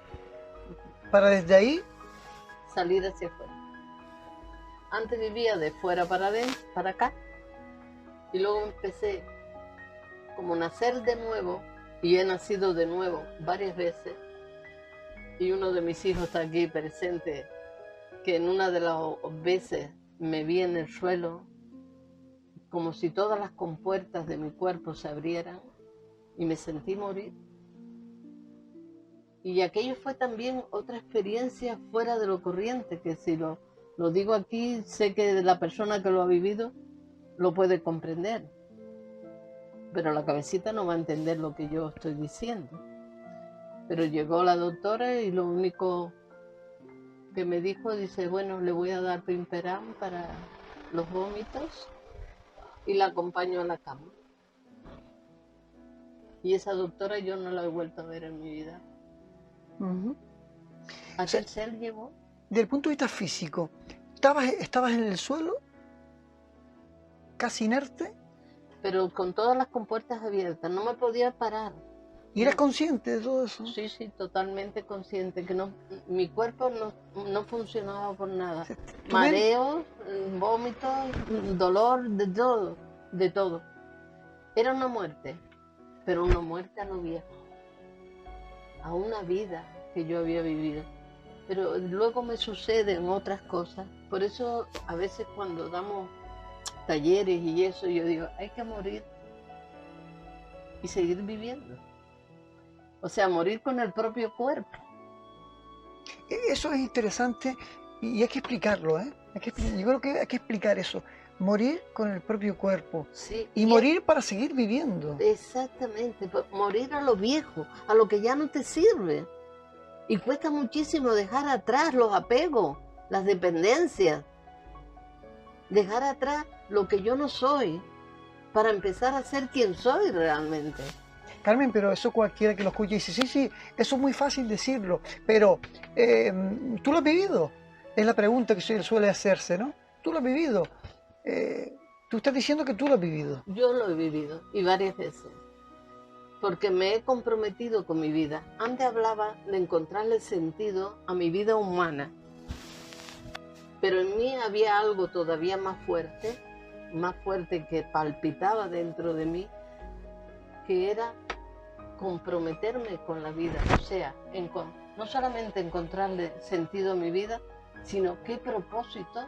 para desde ahí Salir hacia afuera. Antes vivía de fuera para adentro, para acá, y luego empecé como nacer de nuevo, y he nacido de nuevo varias veces, y uno de mis hijos está aquí presente, que en una de las veces me vi en el suelo, como si todas las compuertas de mi cuerpo se abrieran, y me sentí morir. Y aquello fue también otra experiencia fuera de lo corriente, que si lo digo aquí, sé que la persona que lo ha vivido lo puede comprender, pero la cabecita no va a entender lo que yo estoy diciendo. Pero llegó la doctora y lo único que me dijo, dice, bueno, le voy a dar Pimperam para los vómitos y la acompaño a la cama. Y esa doctora yo no la he vuelto a ver en mi vida. ujú. Aquel ser llegó. Desde el punto de vista físico, estabas en el suelo, casi inerte, Pero con todas las compuertas abiertas, no me podía parar. y eras consciente de todo eso. Sí, sí, totalmente consciente, que no, mi cuerpo no funcionaba por nada. Tu mente- Mareos, vómitos, dolor, de todo. Era una muerte, pero una muerte a lo viejo, a una vida que yo había vivido. Pero luego me suceden otras cosas. Por eso a veces cuando damos talleres y eso, yo digo, hay que morir y seguir viviendo. O sea, morir con el propio cuerpo. Eso es interesante y hay que explicarlo, ¿eh? Yo creo que hay que explicar eso. Morir con el propio cuerpo Sí, y morir para seguir viviendo. exactamente, morir a lo viejo, a lo que ya no te sirve. Y cuesta muchísimo dejar atrás los apegos, las dependencias. Dejar atrás lo que yo no soy para empezar a ser quien soy realmente. Carmen, pero eso cualquiera que lo escuche dice, sí, sí, eso es muy fácil decirlo, pero tú lo has vivido. Es la pregunta que se suele hacerse, ¿no? Tú lo has vivido. Tú estás diciendo que tú lo has vivido. Yo lo he vivido y varias veces, porque me he comprometido con mi vida. Antes hablaba de encontrarle sentido a mi vida humana, pero en mí había algo todavía más fuerte que palpitaba dentro de mí, que era comprometerme con la vida, o sea, no solamente encontrarle sentido a mi vida, sino qué propósito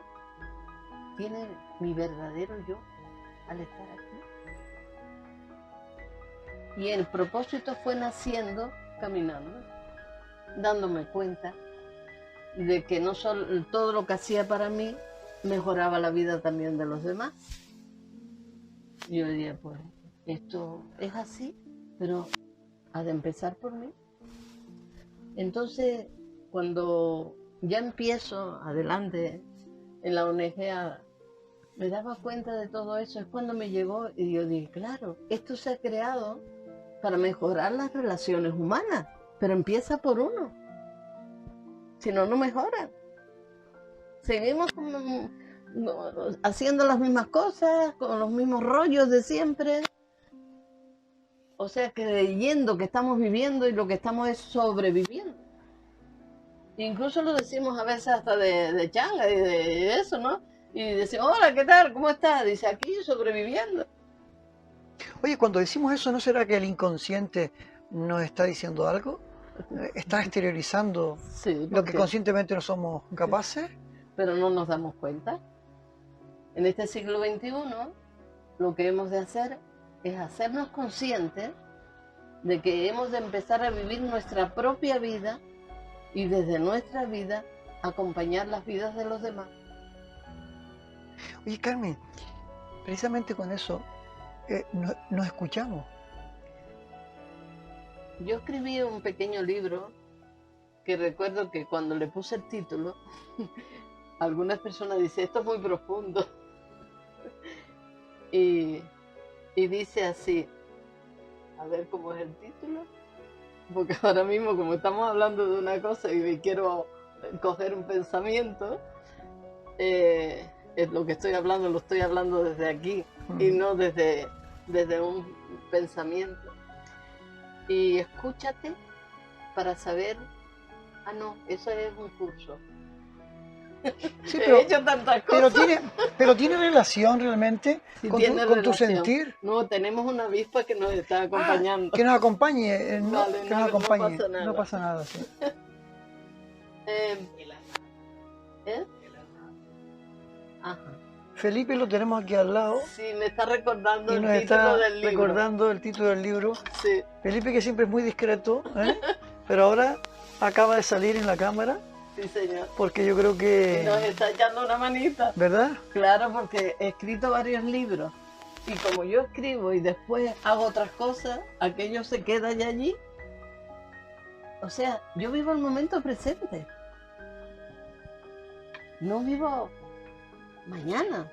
tiene mi verdadero yo al estar aquí. Y el propósito fue naciendo, caminando, dándome cuenta de que no solo todo lo que hacía para mí mejoraba la vida también de los demás. Y yo diría, pues, esto es así, pero ha de empezar por mí. Entonces, cuando ya empiezo adelante en la ONG, me daba cuenta de todo eso, es cuando me llegó y yo dije, claro, esto se ha creado para mejorar las relaciones humanas, pero empieza por uno. Si no, no mejoran. Seguimos haciendo las mismas cosas, con los mismos rollos de siempre. O sea, creyendo que estamos viviendo y lo que estamos es sobreviviendo. Incluso lo decimos a veces hasta de changa y de eso, ¿no? Y decimos, hola, ¿qué tal? ¿Cómo estás? Dice, aquí sobreviviendo. Oye, cuando decimos eso, ¿no será que el inconsciente nos está diciendo algo? ¿Está exteriorizando Sí, lo que porque, conscientemente no somos capaces? pero no nos damos cuenta. En este siglo XXI, lo que hemos de hacer es hacernos conscientes de que hemos de empezar a vivir nuestra propia vida y desde nuestra vida acompañar las vidas de los demás. Oye, Carmen, precisamente con eso nos escuchamos. Yo escribí un pequeño libro que recuerdo que cuando le puse el título, algunas personas dicen, esto es muy profundo. Y, y dice así, a ver cómo es el título, porque ahora mismo como estamos hablando de una cosa y quiero coger un pensamiento, es lo que estoy hablando, lo estoy hablando desde aquí y no desde un pensamiento. Y escúchate para saber, ah no, eso es un curso. Sí, He hecho tantas cosas. pero tiene relación realmente Sí, con tiene con tu relación. sentir. No, tenemos una avispa que nos está acompañando. Que nos acompañe, Vale, que no, nos no acompañe. pasa nada. No pasa nada, sí. Eh, ¿eh? Ajá. Felipe lo tenemos aquí al lado Sí, me está recordando y el nos título está del libro. recordando el título del libro. Sí, Felipe, que siempre es muy discreto, pero ahora acaba de salir en la cámara sí, señor. porque yo creo Y nos que... está echando una manita. ¿Verdad? Claro, porque he escrito varios libros. Y como yo escribo y después hago otras cosas, aquello se queda ya allí. O sea, yo vivo el momento presente. No vivo mañana,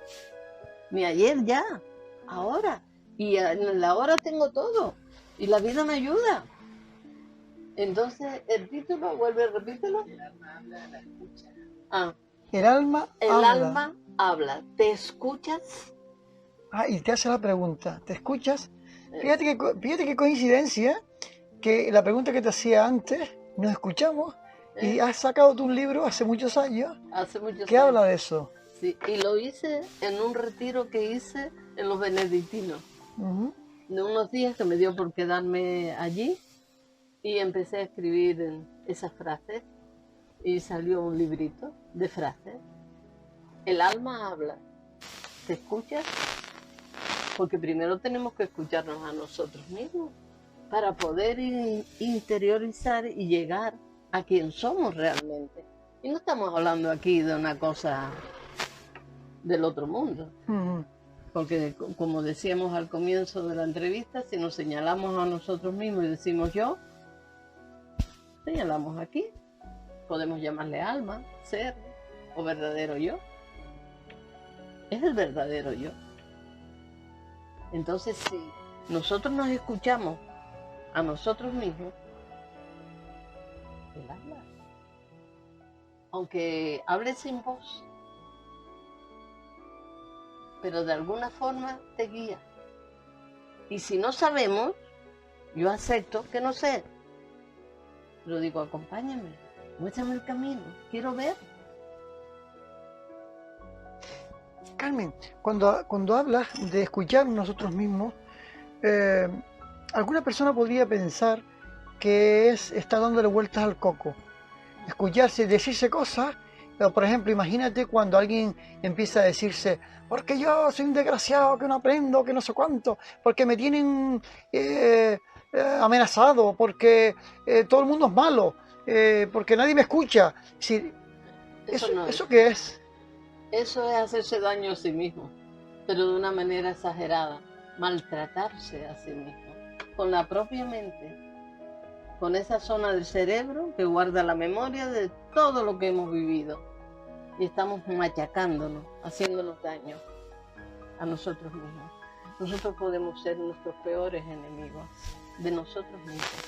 ni ayer ya, ahora. Y en la hora tengo todo. Y la vida me ayuda. Entonces, el título, vuelve, repítelo. Ah, El alma el habla. alma habla. ¿Te escuchas? Ah, y te hace la pregunta, ¿te escuchas? Fíjate qué coincidencia que la pregunta que te hacía antes, nos escuchamos y has sacado tú un libro hace muchos años Hace muchos que años. habla de eso. Sí, y lo hice en un retiro que hice en los benedictinos. De unos días que me dio por quedarme allí y empecé a escribir esas frases y salió un librito de frases. El alma habla. ¿Te escuchas? Porque primero tenemos que escucharnos a nosotros mismos para poder interiorizar y llegar a quien somos realmente. Y no estamos hablando aquí de una cosa del otro mundo. Porque como decíamos al comienzo de la entrevista, si nos señalamos a nosotros mismos y decimos yo, señalamos aquí. Podemos llamarle alma, ser o verdadero yo. Es el verdadero yo. Entonces, si nosotros nos escuchamos a nosotros mismos, él habla. Aunque hable sin voz, pero de alguna forma te guía. Y si no sabemos, yo acepto que no sé. Pero digo, acompáñame, muéstrame el camino, quiero ver. Carmen, cuando hablas de escuchar nosotros mismos, alguna persona podría pensar que está dándole vueltas al coco. Escucharse, decirse cosas, pero por ejemplo, imagínate cuando alguien empieza a decirse, porque yo soy un desgraciado, que no aprendo, que no sé cuánto, porque me tienen amenazado, porque todo el mundo es malo, porque nadie me escucha. Sí, ¿eso qué es? Eso es hacerse daño a sí mismo, pero de una manera exagerada, maltratarse a sí mismo, con la propia mente, con esa zona del cerebro que guarda la memoria de todo lo que hemos vivido. Y estamos machacándonos, haciéndonos daño a nosotros mismos. Nosotros podemos ser nuestros peores enemigos de nosotros mismos.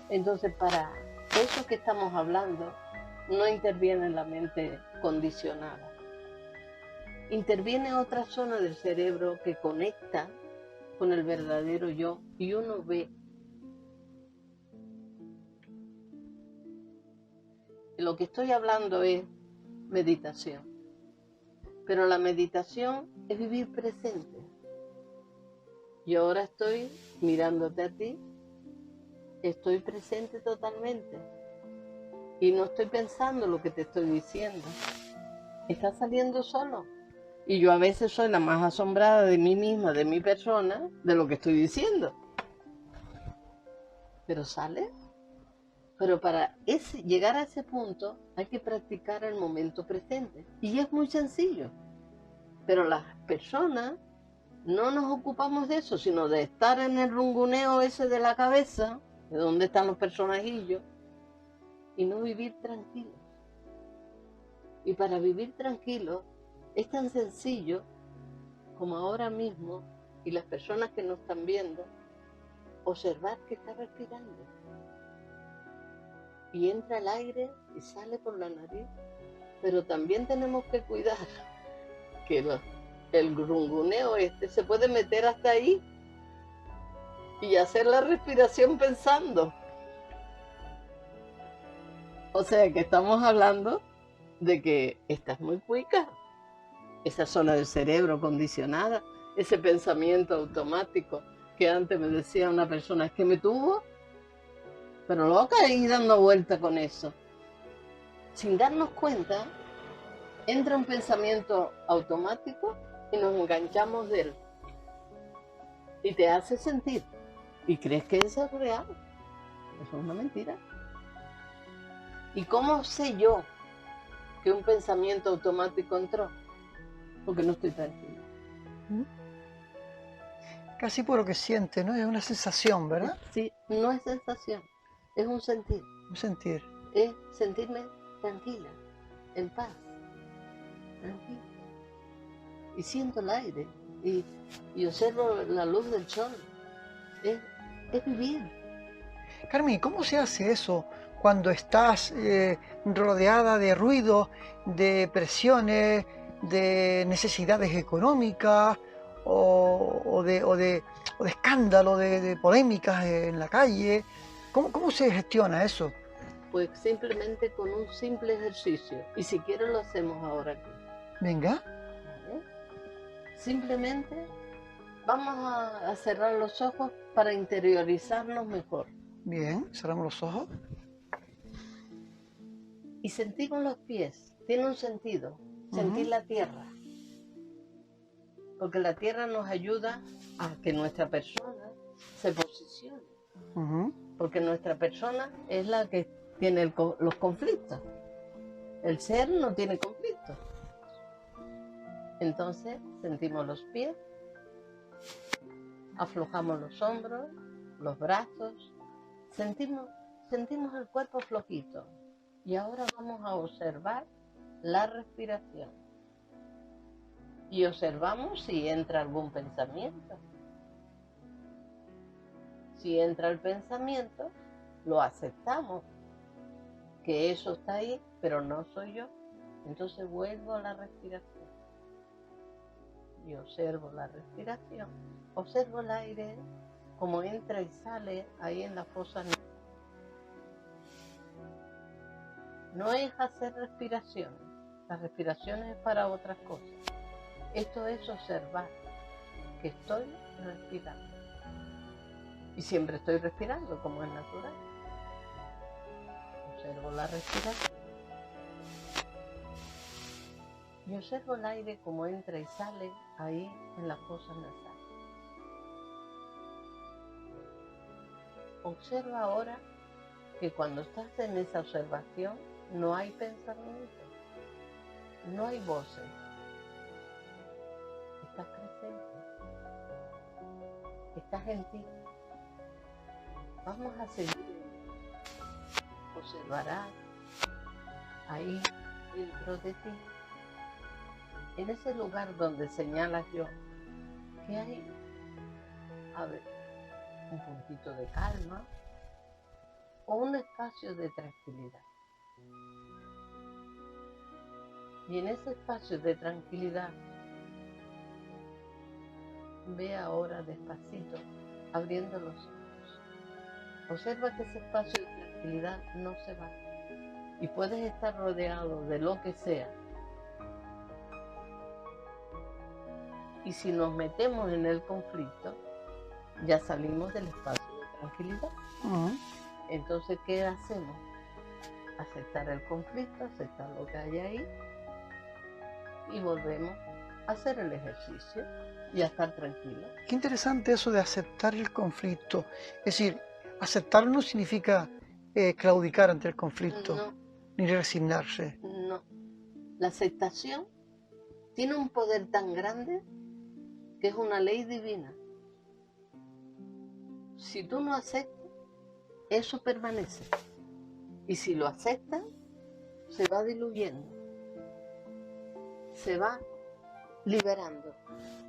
Entonces, para eso que estamos hablando, no interviene la mente condicionada. Interviene otra zona del cerebro que conecta con el verdadero yo y uno ve. Lo que estoy hablando es meditación. Pero la meditación es vivir presente. Yo ahora estoy mirándote a ti, estoy presente totalmente. Y no estoy pensando lo que te estoy diciendo. Está saliendo solo. Y yo a veces soy la más asombrada de mí misma, de mi persona, de lo que estoy diciendo. Pero sale. Pero para llegar a ese punto hay que practicar el momento presente. Y es muy sencillo. Pero las personas no nos ocupamos de eso, sino de estar en el runguneo ese de la cabeza, de dónde están los personajillos, y no vivir tranquilos. Y para vivir tranquilos es tan sencillo como ahora mismo, y las personas que nos están viendo, observar que está respirando. Y entra el aire y sale por la nariz. Pero también tenemos que cuidar que el grunguneo se puede meter hasta ahí y hacer la respiración pensando. O sea que estamos hablando de que estás muy cuica. Esa zona del cerebro condicionada, ese pensamiento automático que antes me decía una persona, es que me tuvo, pero loca ahí dando vuelta con eso. Sin darnos cuenta, entra un pensamiento automático y nos enganchamos de él. Y te hace sentir. Y crees que eso es real. Eso es una mentira. ¿Y cómo sé yo que un pensamiento automático entró? Porque no estoy tranquila. Casi por lo que siente, ¿no? Es una sensación, ¿verdad? Sí, no es sensación, es un sentir. Un sentir. Es sentirme tranquila, en paz, tranquila. Y siento el aire y observo la luz del sol. Es vivir. Carmen, ¿cómo se hace eso cuando estás rodeada de ruido, de presiones, de necesidades económicas o de escándalo, de polémicas en la calle? ¿Cómo se gestiona eso? Pues simplemente con un simple ejercicio. Y si quieres lo hacemos ahora aquí. Venga. ¿Vale? Simplemente vamos a cerrar los ojos para interiorizarnos mejor. Bien, cerramos los ojos. Y sentimos los pies. Tiene un sentido. Sentir la tierra. Porque la tierra nos ayuda a que nuestra persona se posicione. Porque nuestra persona es la que tiene los conflictos. El ser no tiene conflictos. Entonces sentimos los pies, aflojamos los hombros, los brazos, sentimos el cuerpo flojito. Y ahora vamos a observar la respiración. Y observamos si entra algún pensamiento. Si entra el pensamiento, lo aceptamos. Que eso está ahí, pero no soy yo. Entonces vuelvo a la respiración. Y observo la respiración. Observo el aire como entra y sale ahí en la fosa nasal. No es hacer respiraciones. Las respiraciones es para otras cosas. Esto es observar que estoy respirando. Y siempre estoy respirando como es natural. Observo la respiración. Y observo el aire como entra y sale ahí en la fosa nasal. Observa ahora que cuando estás en esa observación no hay pensamiento, no hay voces. Estás presente. Estás en ti. Vamos a seguir. Observarás ahí dentro de ti, en ese lugar donde señalas yo, que hay, a ver, un puntito de calma o un espacio de tranquilidad. Y en ese espacio de tranquilidad, ve ahora despacito, abriendo los ojos. Observa que ese espacio de tranquilidad no se va. y puedes estar rodeado de lo que sea. Y si nos metemos en el conflicto, ya salimos del espacio de tranquilidad. Entonces, ¿qué hacemos? Aceptar el conflicto, aceptar lo que hay ahí y volvemos a hacer el ejercicio y a estar tranquilos. Qué interesante eso de aceptar el conflicto. Es decir, aceptarlo no significa claudicar ante el conflicto, No, ni resignarse. no. La aceptación tiene un poder tan grande que es una ley divina. Si tú no aceptas, eso permanece. Y si lo aceptas, se va diluyendo, se va liberando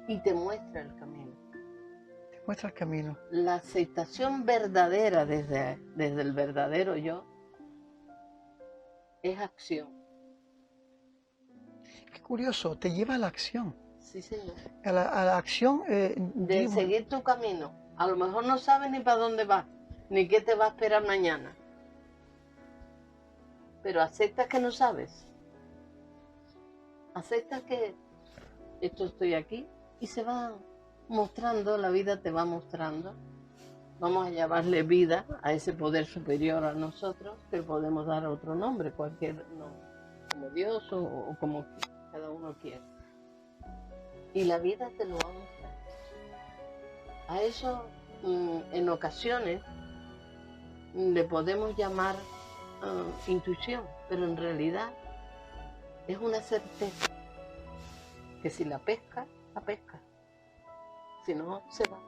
y te muestra el camino. Te muestra el camino. La aceptación verdadera desde el verdadero yo es acción. Qué curioso, te lleva a la acción. Sí, señor. A la acción De digamos, seguir tu camino. A lo mejor no sabes ni para dónde vas, ni qué te va a esperar mañana. Pero aceptas que no sabes. Aceptas que esto estoy aquí y se va mostrando, la vida te va mostrando. Vamos a llamarle vida a ese poder superior a nosotros, que podemos dar otro nombre, cualquier nombre, como Dios o como cada uno quiera. Y la vida te lo va a mostrar. A eso, en ocasiones, le podemos llamar intuición, pero en realidad es una certeza que si la pesca, la pesca. Si no, se va.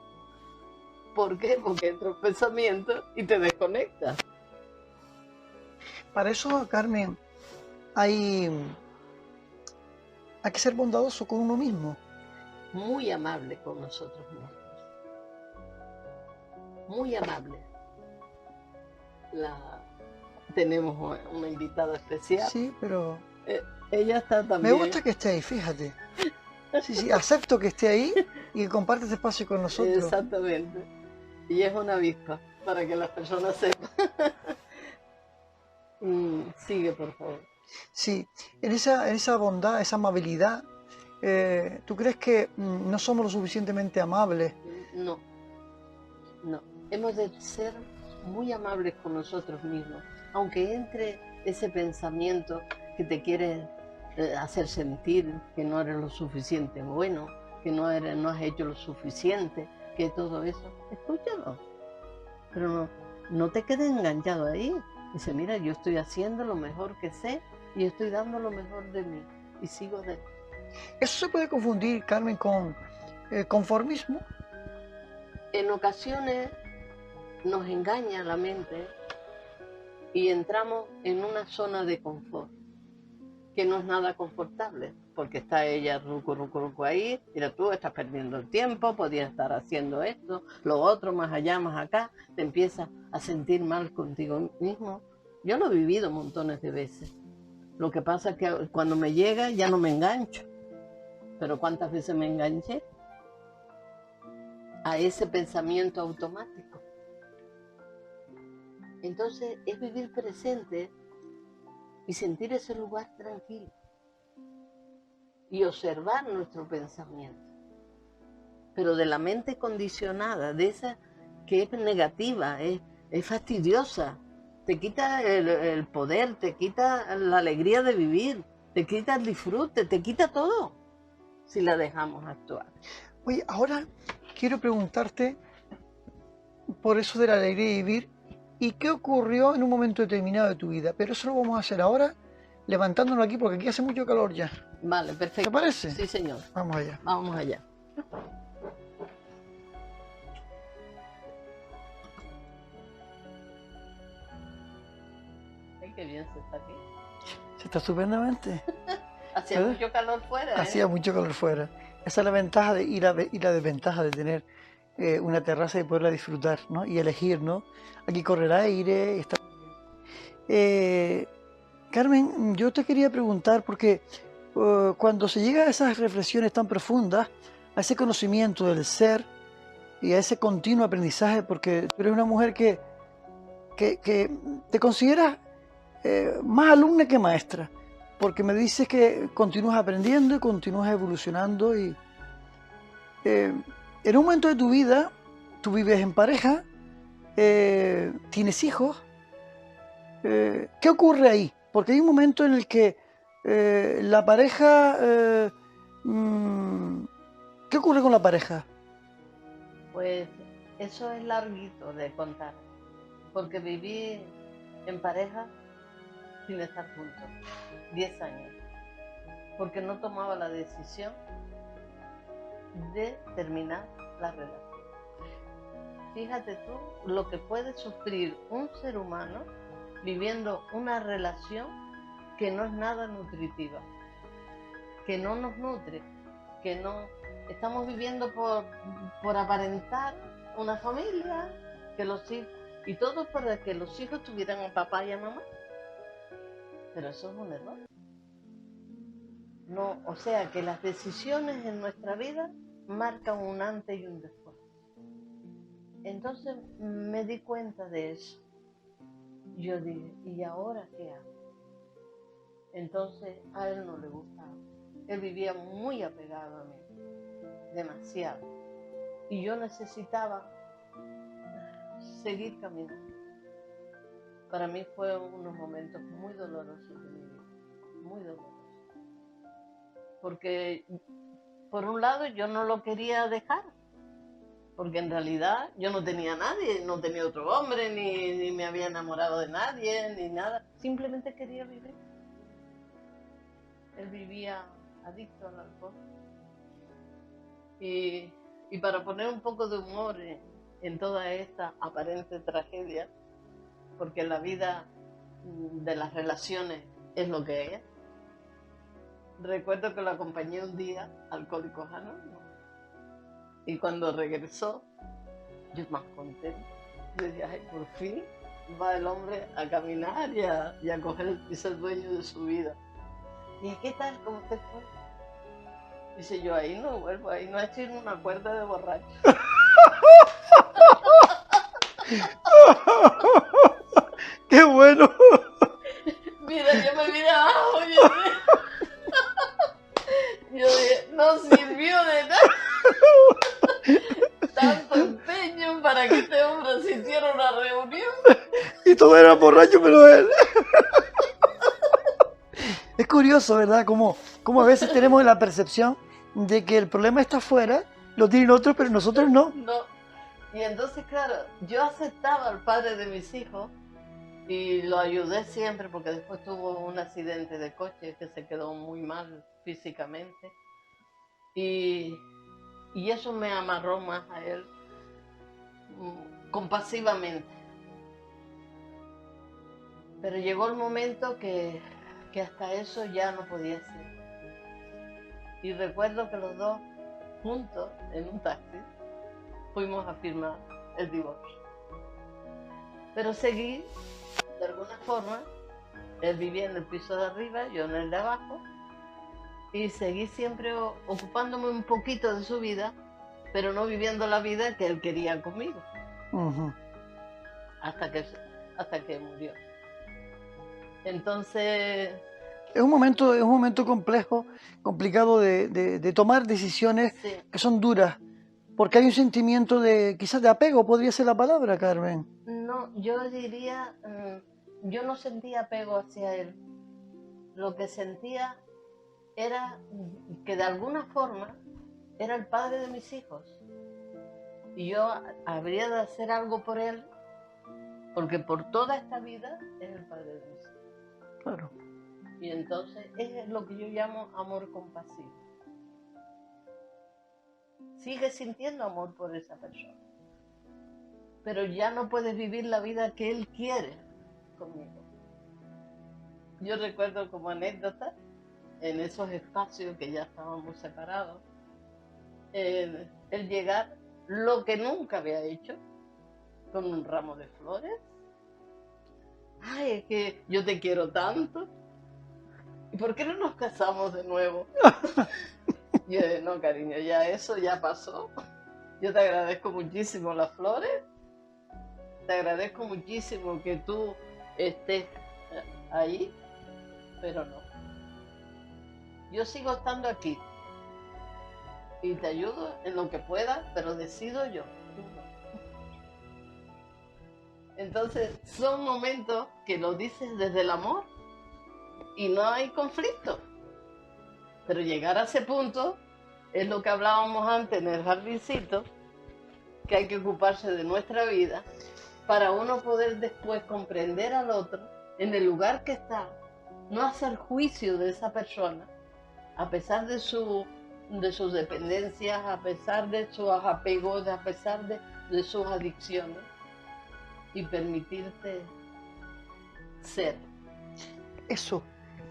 ¿Por qué? Porque entra un pensamiento y te desconectas. para eso, Carmen, hay que ser bondadoso con uno mismo. Muy amable con nosotros mismos. Muy amable. Tenemos una invitada especial. Sí, pero Ella está también. me gusta que esté ahí, fíjate. Sí, acepto que esté ahí y que comparte este espacio con nosotros. Exactamente. Y es una avispa, para que las personas sepan. Sigue, por favor. Sí, en esa bondad, esa amabilidad, ¿tú crees que no somos lo suficientemente amables? No, no. Hemos de ser muy amables con nosotros mismos. Aunque entre ese pensamiento que te quiere hacer sentir que no eres lo suficiente bueno, que no has hecho lo suficiente, que todo eso, escúchalo. Pero no te quedes enganchado ahí. Dice, mira, yo estoy haciendo lo mejor que sé y estoy dando lo mejor de mí y sigo de... Eso se puede confundir, Carmen, con conformismo. En ocasiones nos engaña la mente y entramos en una zona de confort, que no es nada confortable, porque está ella rucu ahí, mira, tú estás perdiendo el tiempo, podías estar haciendo esto, lo otro, más allá, más acá, te empiezas a sentir mal contigo mismo. Yo lo he vivido montones de veces. Lo que pasa es que cuando me llega ya no me engancho, pero ¿cuántas veces me enganché a ese pensamiento automático? Entonces es vivir presente y sentir ese lugar tranquilo y observar nuestro pensamiento, pero de la mente condicionada, de esa que es negativa, es fastidiosa, te quita el poder, te quita la alegría de vivir, te quita el disfrute, te quita todo si la dejamos actuar. Oye, ahora quiero preguntarte por eso de la alegría de vivir y qué ocurrió en un momento determinado de tu vida, pero eso lo vamos a hacer ahora levantándonos aquí porque aquí hace mucho calor ya. Vale, perfecto. ¿Te parece? Sí, señor. Vamos allá. Vamos allá. Ay, qué bien se está aquí. Se está estupendamente. Hacía ¿Verdad? mucho calor fuera, ¿eh? Hacía mucho calor fuera. Esa es la ventaja y la desventaja de tener una terraza y poderla disfrutar, ¿no? Y elegir, ¿no? Aquí corre el aire. Está... Carmen, yo te quería preguntar, porque cuando se llega a esas reflexiones tan profundas, a ese conocimiento del ser y a ese continuo aprendizaje, porque tú eres una mujer que te consideras más alumna que maestra, porque me dices que continúas aprendiendo y continúas evolucionando y en un momento de tu vida tú vives en pareja, tienes hijos. ¿Qué ocurre ahí? Porque hay un momento en el que la pareja... ¿qué ocurre con la pareja? Pues eso es larguito de contar, porque viví en pareja sin estar juntos, 10 años, porque no tomaba la decisión de terminar la relación. Fíjate tú lo que puede sufrir un ser humano viviendo una relación que no es nada nutritiva, que no nos nutre, que no estamos viviendo por aparentar una familia, que los hijos, y todo para que los hijos tuvieran a papá y a mamá. Pero eso es un error. No, o sea que las decisiones en nuestra vida marcan un antes y un después. Entonces me di cuenta de eso. Yo dije, ¿y ahora qué hago? Entonces a él no le gustaba. Él vivía muy apegado a mí, demasiado. Y yo necesitaba seguir caminando. Para mí fueron unos momentos muy dolorosos de mi vida, muy dolorosos. Porque por un lado yo no lo quería dejar, porque en realidad yo no tenía a nadie, no tenía otro hombre, ni me había enamorado de nadie, ni nada. Simplemente quería vivir. Él vivía adicto al alcohol. Y para poner un poco de humor en toda esta aparente tragedia, porque la vida de las relaciones es lo que es, recuerdo que lo acompañé un día a Alcohólicos Anónimos. Y cuando regresó, yo más contenta. Yo dije, ay, por fin va el hombre a caminar y a coger y ser dueño de su vida. Y dije, ¿qué tal? ¿Cómo te fue? Dice, yo ahí no vuelvo, ahí no estoy en una cuerda de borracho. ¡Qué bueno! Mira, yo me miré abajo y yo dije, no sirvió de nada. Tanto empeño para que este hombre asistiera a una reunión. Y todos eran borrachos menos él. Es curioso, ¿verdad? Como a veces tenemos la percepción de que el problema está afuera, lo tienen otros, pero nosotros no. No. Y entonces, claro, yo aceptaba al padre de mis hijos y lo ayudé siempre porque después tuvo un accidente de coche que se quedó muy mal físicamente. Y eso me amarró más a él compasivamente. Pero llegó el momento que hasta eso ya no podía ser. Y recuerdo que los dos, juntos, en un taxi, fuimos a firmar el divorcio. Pero seguí, de alguna forma, él vivía en el piso de arriba, yo en el de abajo, y seguí siempre ocupándome un poquito de su vida, pero no viviendo la vida que él quería conmigo. Uh-huh. Hasta que murió. Entonces... Es un momento complejo, complicado de tomar decisiones Sí. que son duras, porque hay un sentimiento quizás de apego, podría ser la palabra, Carmen. No, yo diría, yo no sentía apego hacia él. Lo que sentía era que de alguna forma era el padre de mis hijos. Y yo habría de hacer algo por él, porque por toda esta vida es el padre de mis hijos. Claro. Y entonces es lo que yo llamo amor compasivo. Sigue sintiendo amor por esa persona, pero ya no puedes vivir la vida que él quiere conmigo. Yo recuerdo como anécdota, en esos espacios que ya estábamos separados, el llegar, lo que nunca había hecho, con un ramo de flores. Ay, es que yo te quiero tanto. ¿Y por qué no nos casamos de nuevo? Yo dije, no, cariño, ya eso ya pasó. Yo te agradezco muchísimo las flores. Te agradezco muchísimo que tú estés ahí, pero no. Yo sigo estando aquí y te ayudo en lo que pueda, pero decido yo. Tú no. Entonces son momentos que lo dices desde el amor y no hay conflicto. Pero llegar a ese punto es lo que hablábamos antes en el jardincito, que hay que ocuparse de nuestra vida para uno poder después comprender al otro en el lugar que está, no hacer juicio de esa persona, a pesar de sus dependencias, a pesar de sus apegos, a pesar de sus adicciones, y permitirte ser. Eso,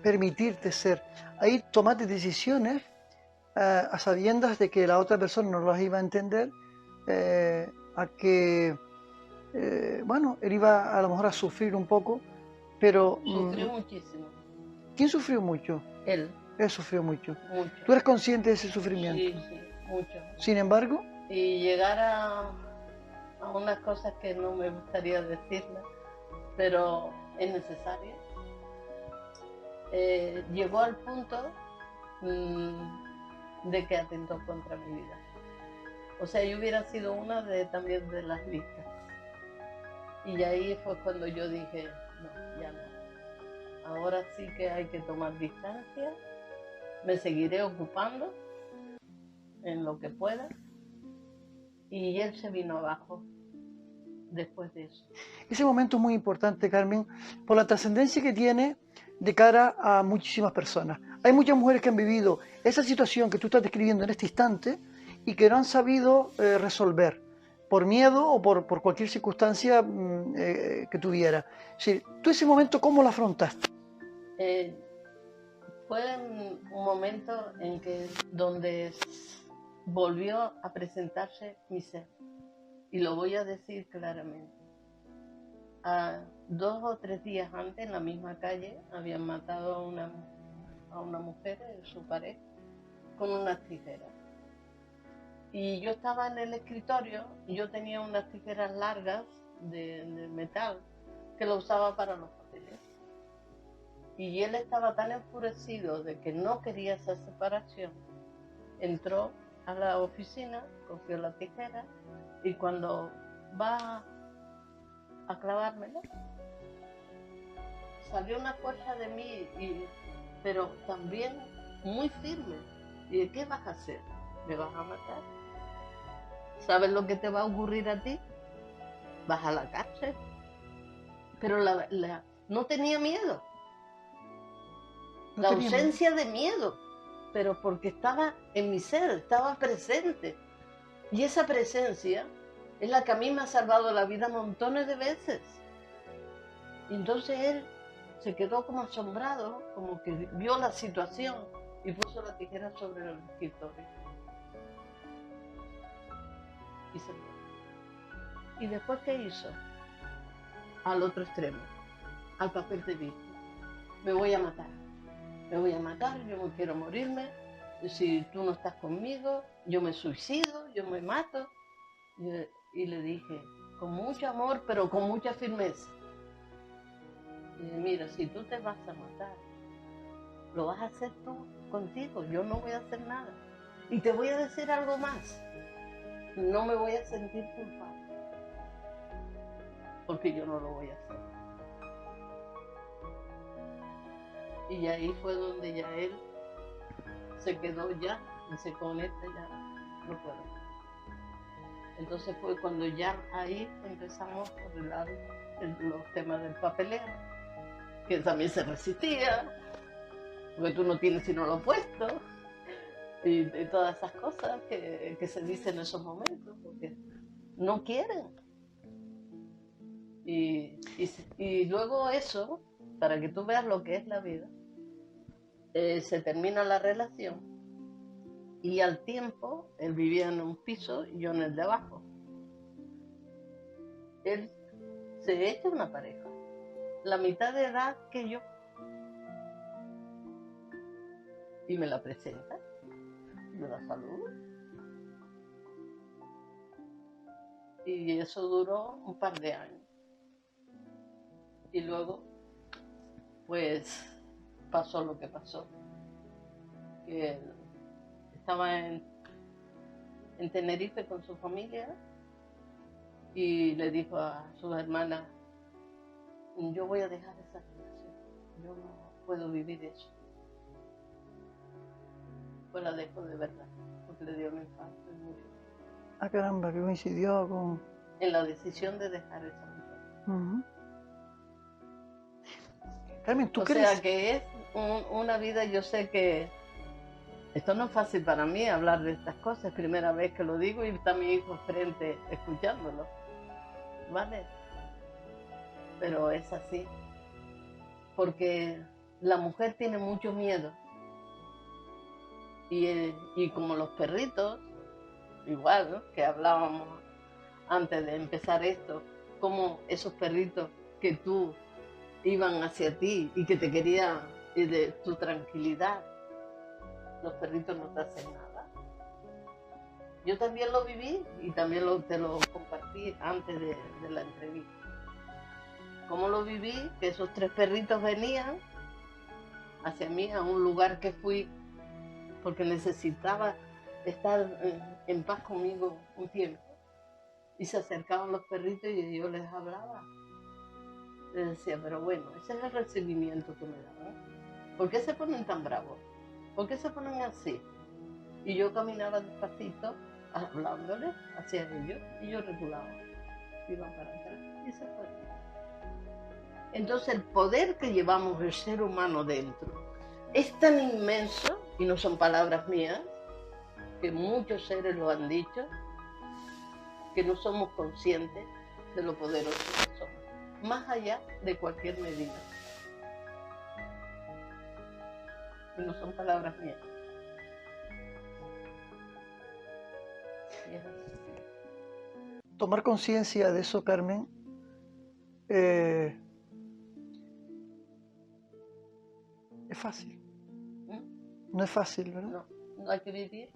permitirte ser. Ahí tomaste decisiones a sabiendas de que la otra persona no las iba a entender, a que, bueno, él iba a lo mejor a sufrir un poco, pero Sufrió muchísimo. ¿quién sufrió mucho? Él, Él sufrió mucho. mucho. ¿Tú eres consciente de ese sufrimiento? Sí, sí, mucho. Sin embargo, Y llegar a unas cosas que no me gustaría decirlas, pero es necesario. Llegó al punto de que atentó contra mi vida. O sea, yo hubiera sido una también de las listas. Y ahí fue cuando yo dije, no, ya no. Ahora sí que hay que tomar distancia, me seguiré ocupando en lo que pueda. Y él se vino abajo después de eso. ese momento es muy importante, Carmen, por la trascendencia que tiene de cara a muchísimas personas. Hay muchas mujeres que han vivido esa situación que tú estás describiendo en este instante y que no han sabido resolver por miedo o por cualquier circunstancia que tuviera. Sí, ¿tú ese momento cómo lo afrontaste? Fue un momento en que donde volvió a presentarse mi ser. Y lo voy a decir claramente. 2 o 3 días antes, en la misma calle, habían matado a una mujer, su pareja, con unas tijeras. Y yo estaba en el escritorio y yo tenía unas tijeras largas de metal que lo usaba para los papeles. Y él estaba tan enfurecido de que no quería esa separación. Entró a la oficina, cogió la tijera y cuando va a clavármela, salió una fuerza de mí, pero también muy firme. Y ¿qué vas a hacer? ¿Me vas a matar? ¿Sabes lo que te va a ocurrir a ti? Vas a la cárcel. Pero no tenía miedo. La ausencia de miedo, pero porque estaba en mi ser, estaba presente. Y esa presencia es la que a mí me ha salvado la vida montones de veces. Y entonces él se quedó como asombrado, como que vio la situación y puso la tijera sobre el escritorio. Y se fue. ¿Y después qué hizo? Al otro extremo, al papel de víctima. Me voy a matar. Me voy a matar, yo no quiero morirme, si tú no estás conmigo, yo me suicido, yo me mato. Y le dije, con mucho amor, pero con mucha firmeza, mira, si tú te vas a matar, lo vas a hacer tú contigo, yo no voy a hacer nada. Y te voy a decir algo más, no me voy a sentir culpable, porque yo no lo voy a hacer. Y ahí fue donde ya él se quedó ya, dice, con este ya no puedo. Entonces fue cuando ya ahí empezamos a arreglar los temas del papeleo, que también se resistía, porque tú no tienes sino lo opuesto, y todas esas cosas que se dicen en esos momentos, porque no quieren. Y luego eso, para que tú veas lo que es la vida, se termina la relación y al tiempo él vivía en un piso y yo en el de abajo. Él se echa una pareja, la mitad de edad que yo, y me la presenta, yo la saludo. Y eso duró un par de años. Y luego pues pasó lo que pasó. Que él estaba en Tenerife con su familia y le dijo a sus hermanas, yo voy a dejar esa relación, yo no puedo vivir eso. Pues la dejó de verdad, porque le dio un infarto y murió. Ah, caramba, que coincidió con... En la decisión de dejar esa mujer. Ujú. Carmen, ¿tú O crees? sea que es una vida, yo sé que esto no es fácil para mí hablar de estas cosas, es primera vez que lo digo y está mi hijo frente escuchándolo, ¿vale? Pero es así, porque la mujer tiene mucho miedo y como los perritos, igual, ¿no? Que hablábamos antes de empezar esto, como esos perritos que tú iban hacia ti y que te querían y de tu tranquilidad, los perritos no te hacen nada. Yo también lo viví y también te lo compartí antes de la entrevista. ¿Cómo lo viví? Que esos 3 perritos venían hacia mí a un lugar que fui porque necesitaba estar en paz conmigo un tiempo. Y se acercaban los perritos y yo les hablaba. Les decía, pero bueno, ese es el recibimiento que me dan. ¿Por qué se ponen tan bravos? ¿Por qué se ponen así? Y yo caminaba despacito, hablándoles hacia ellos, y yo regulaba. Iban para atrás y se fueron. Entonces el poder que llevamos el ser humano dentro es tan inmenso, y no son palabras mías, que muchos seres lo han dicho, que no somos conscientes de lo poderosos que somos, más allá de cualquier medida. Y no son palabras mías. Y es así. Tomar conciencia de eso, Carmen, es fácil. ¿Mm? No es fácil, ¿verdad? No, no hay que vivir.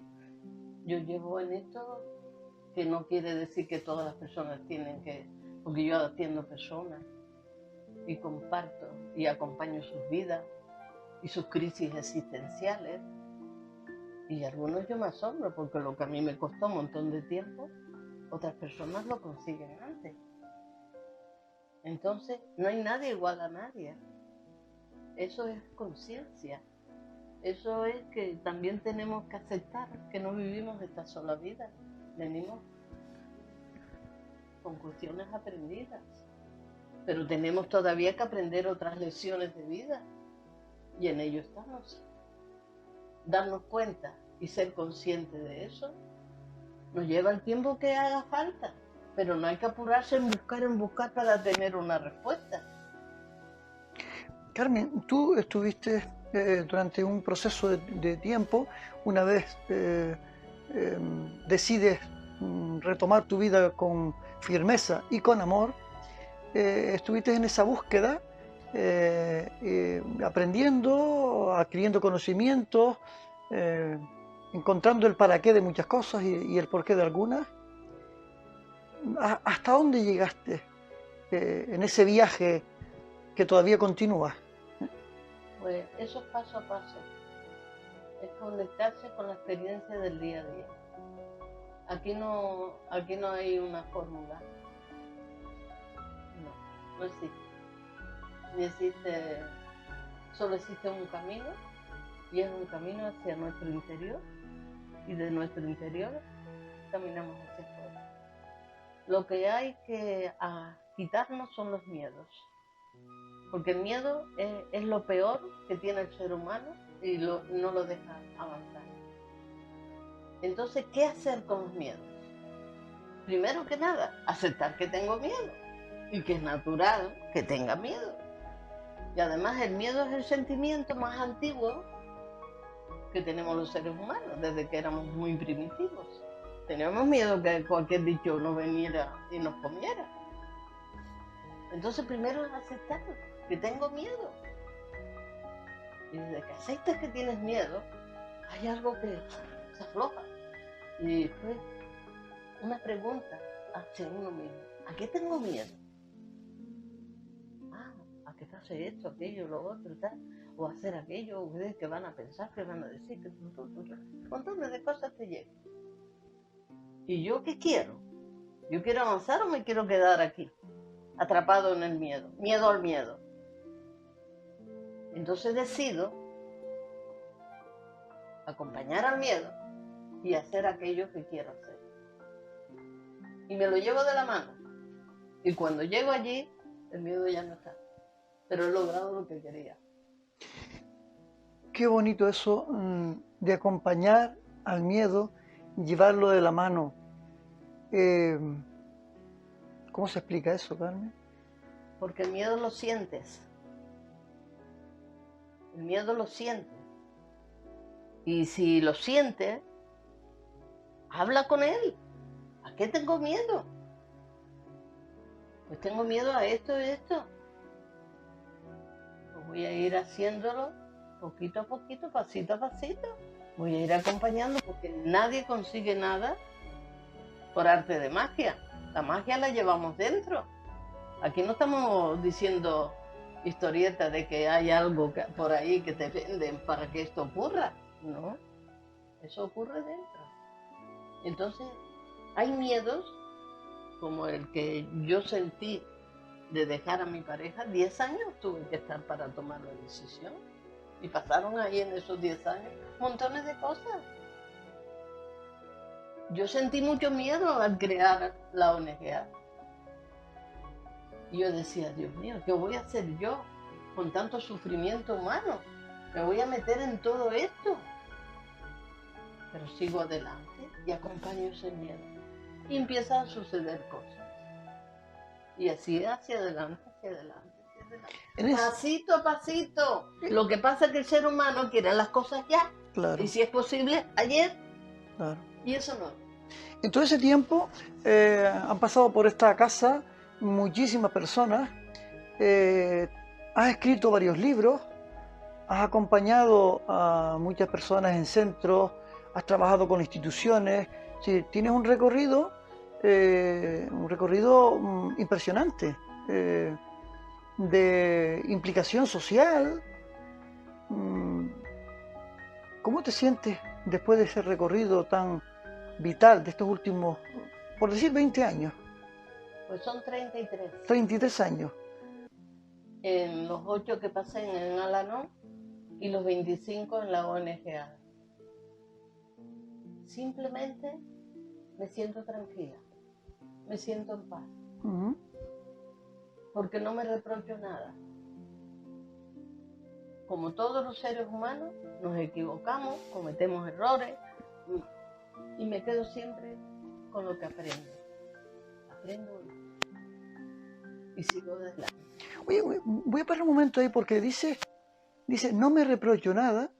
Yo llevo en esto, que no quiere decir que todas las personas tienen que, porque yo atiendo personas y comparto y acompaño sus vidas y sus crisis existenciales. Y algunos yo me asombro porque lo que a mí me costó un montón de tiempo, otras personas lo consiguen antes. Entonces, no hay nadie igual a nadie. Eso es conciencia. Eso es que también tenemos que aceptar que no vivimos esta sola vida. Venimos con cuestiones aprendidas. Pero tenemos todavía que aprender otras lecciones de vida. Y en ello estamos. Darnos cuenta y ser conscientes de eso nos lleva el tiempo que haga falta. Pero no hay que apurarse en buscar para tener una respuesta. Carmen, tú estuviste durante un proceso de tiempo, una vez decides retomar tu vida con firmeza y con amor, estuviste en esa búsqueda, aprendiendo, adquiriendo conocimientos, encontrando el para qué de muchas cosas y el porqué de algunas. ¿Hasta dónde llegaste en ese viaje que todavía continúa? Pues eso es paso a paso. Es conectarse con la experiencia del día a día. Aquí no hay una fórmula. No existe. Ni existe, solo existe un camino, y es un camino hacia nuestro interior, y de nuestro interior caminamos hacia afuera. Lo que hay que quitarnos son los miedos, porque el miedo es lo peor que tiene el ser humano y no lo deja avanzar. Entonces, ¿qué hacer con los miedos? Primero que nada, aceptar que tengo miedo y que es natural que tenga miedo. Y además el miedo es el sentimiento más antiguo que tenemos los seres humanos desde que éramos muy primitivos. Teníamos miedo que cualquier bicho nos viniera y nos comiera. Entonces primero es aceptar que tengo miedo. Y desde que aceptas que tienes miedo, hay algo que se afloja. Y después una pregunta hacia uno mismo. ¿A qué tengo miedo? ¿A que pase esto, aquello, lo otro, tal, o hacer aquello, o que van a pensar, que van a decir, que un montón de cosas te llegan. ¿Y yo qué quiero? ¿Yo quiero avanzar o me quiero quedar aquí, atrapado en el miedo? Miedo al miedo. Entonces decido acompañar al miedo y hacer aquello que quiero hacer. Y me lo llevo de la mano. Y cuando llego allí, el miedo ya no está. Pero he logrado lo que quería. Qué bonito eso de acompañar al miedo, llevarlo de la mano. ¿Cómo se explica eso, Carmen? Porque el miedo lo sientes. El miedo lo sientes. Y si lo sientes, habla con él. ¿A qué tengo miedo? Pues tengo miedo a esto y esto. Pues voy a ir haciéndolo poquito a poquito, pasito a pasito. Voy a ir acompañando porque nadie consigue nada por arte de magia. La magia la llevamos dentro. Aquí no estamos diciendo historietas de que hay algo por ahí que te venden para que esto ocurra. No, eso ocurre dentro. Entonces, hay miedos como el que yo sentí de dejar a mi pareja. 10 años tuve que estar para tomar la decisión. Y pasaron ahí en esos 10 años montones de cosas. Yo sentí mucho miedo al crear la ONG. Y yo decía, Dios mío, ¿qué voy a hacer yo con tanto sufrimiento humano? Me voy a meter en todo esto. Pero sigo adelante y acompaño ese miedo. Y empiezan a suceder cosas. Y así hacia adelante, hacia adelante, hacia adelante. Pasito a pasito. Lo que pasa es que el ser humano quiere las cosas ya. Claro. Y si es posible, ayer. Claro. Y eso no. En todo ese tiempo han pasado por esta casa muchísimas personas. Has escrito varios libros, has acompañado a muchas personas en centros, has trabajado con instituciones. Sí, tienes un recorrido impresionante de implicación social. ¿Cómo te sientes después de ese recorrido tan vital de estos últimos, por decir, 20 años? Pues son 33. 33 años. En los 8 que pasé en Al-Anon y los 25 en la ONG. Simplemente me siento tranquila, me siento en paz, porque no me reprocho nada. Como todos los seres humanos, nos equivocamos, cometemos errores, y me quedo siempre con lo que aprendo. Aprendo y sigo adelante. Oye, voy a parar un momento ahí porque dice, no me reprocho nada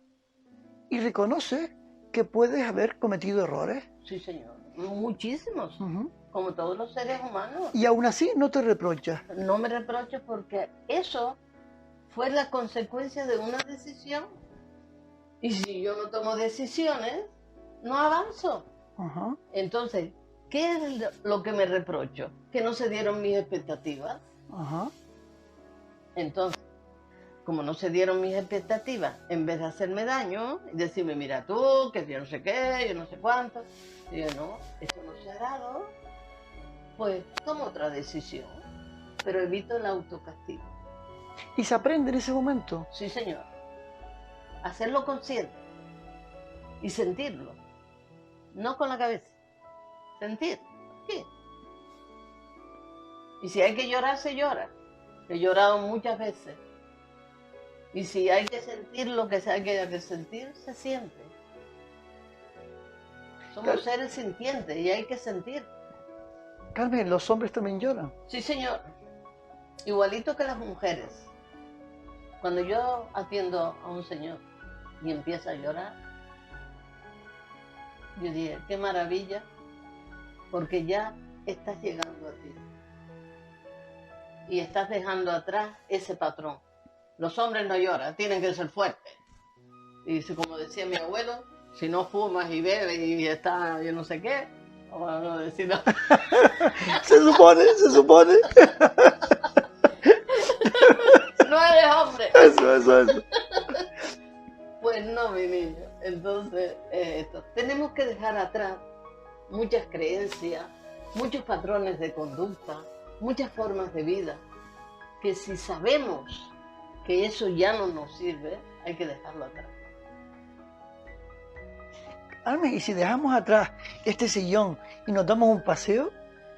y reconoce que puedes haber cometido errores. Sí, señor. Muchísimos, como todos los seres humanos. Y aún así no te reprochas. No me reprocho porque eso fue la consecuencia de una decisión. Y si yo no tomo decisiones, no avanzo. Entonces, ¿qué es lo que me reprocho? Que no se dieron mis expectativas. Entonces, como no se dieron mis expectativas, en vez de hacerme daño y decirme, mira tú, que yo no sé qué, yo no sé cuánto, y yo no, esto no se ha dado, pues tomo otra decisión, pero evito el autocastigo. ¿Y se aprende en ese momento? Sí, señor. Hacerlo consciente y sentirlo, no con la cabeza, sentir, sí. Y si hay que llorar, se llora. He llorado muchas veces. Y si hay que sentir lo que se hay que sentir, se siente. Somos seres sintientes y hay que sentir. Carmen, ¿los hombres también lloran? Sí, señor. Igualito que las mujeres. Cuando yo atiendo a un señor y empieza a llorar, yo digo, qué maravilla, porque ya estás llegando a ti. Y estás dejando atrás ese patrón. Los hombres no lloran, tienen que ser fuertes. Y como decía mi abuelo, si no fumas y bebes y está yo no sé qué, vamos a decir no. Se supone. No Eso. Pues no, mi niño. Entonces, tenemos que dejar atrás muchas creencias, muchos patrones de conducta, muchas formas de vida, que si sabemos que eso ya no nos sirve, hay que dejarlo atrás. Carmen, ¿y si dejamos atrás este sillón y nos damos un paseo?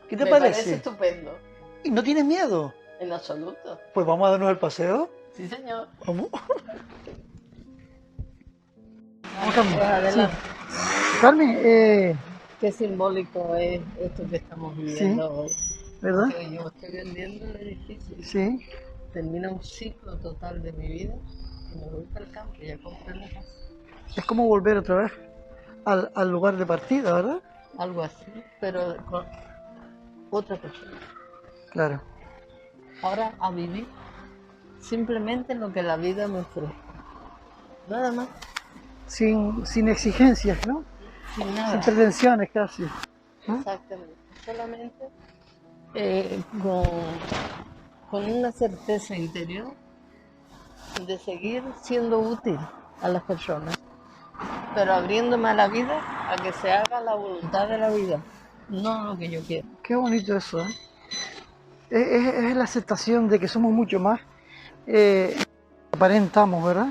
¿Qué te Me parece? parece estupendo, ¿Y no tienes miedo? en absoluto. Pues vamos a darnos el paseo. Sí, señor. Vamos. Vamos, Carmen. Pues adelante. Sí. Carmen, Qué simbólico es esto que estamos viviendo hoy. ¿verdad? Porque yo estoy vendiendo el edificio. Sí. Termina un ciclo total de mi vida y me voy para el campo, ya compré la casa. Es como volver otra vez al lugar de partida, ¿verdad? Algo así, pero con otra persona. Claro. Ahora a vivir simplemente lo que la vida me ofrece. Nada más, Sin exigencias, ¿no? sin Sin nada. pretensiones casi. ¿no? Exactamente. Solamente con una certeza interior de seguir siendo útil a las personas, pero abriéndome a la vida a que se haga la voluntad de la vida, no lo que yo quiero. Qué bonito eso, ¿eh? Es la aceptación de que somos mucho más aparentamos, ¿verdad?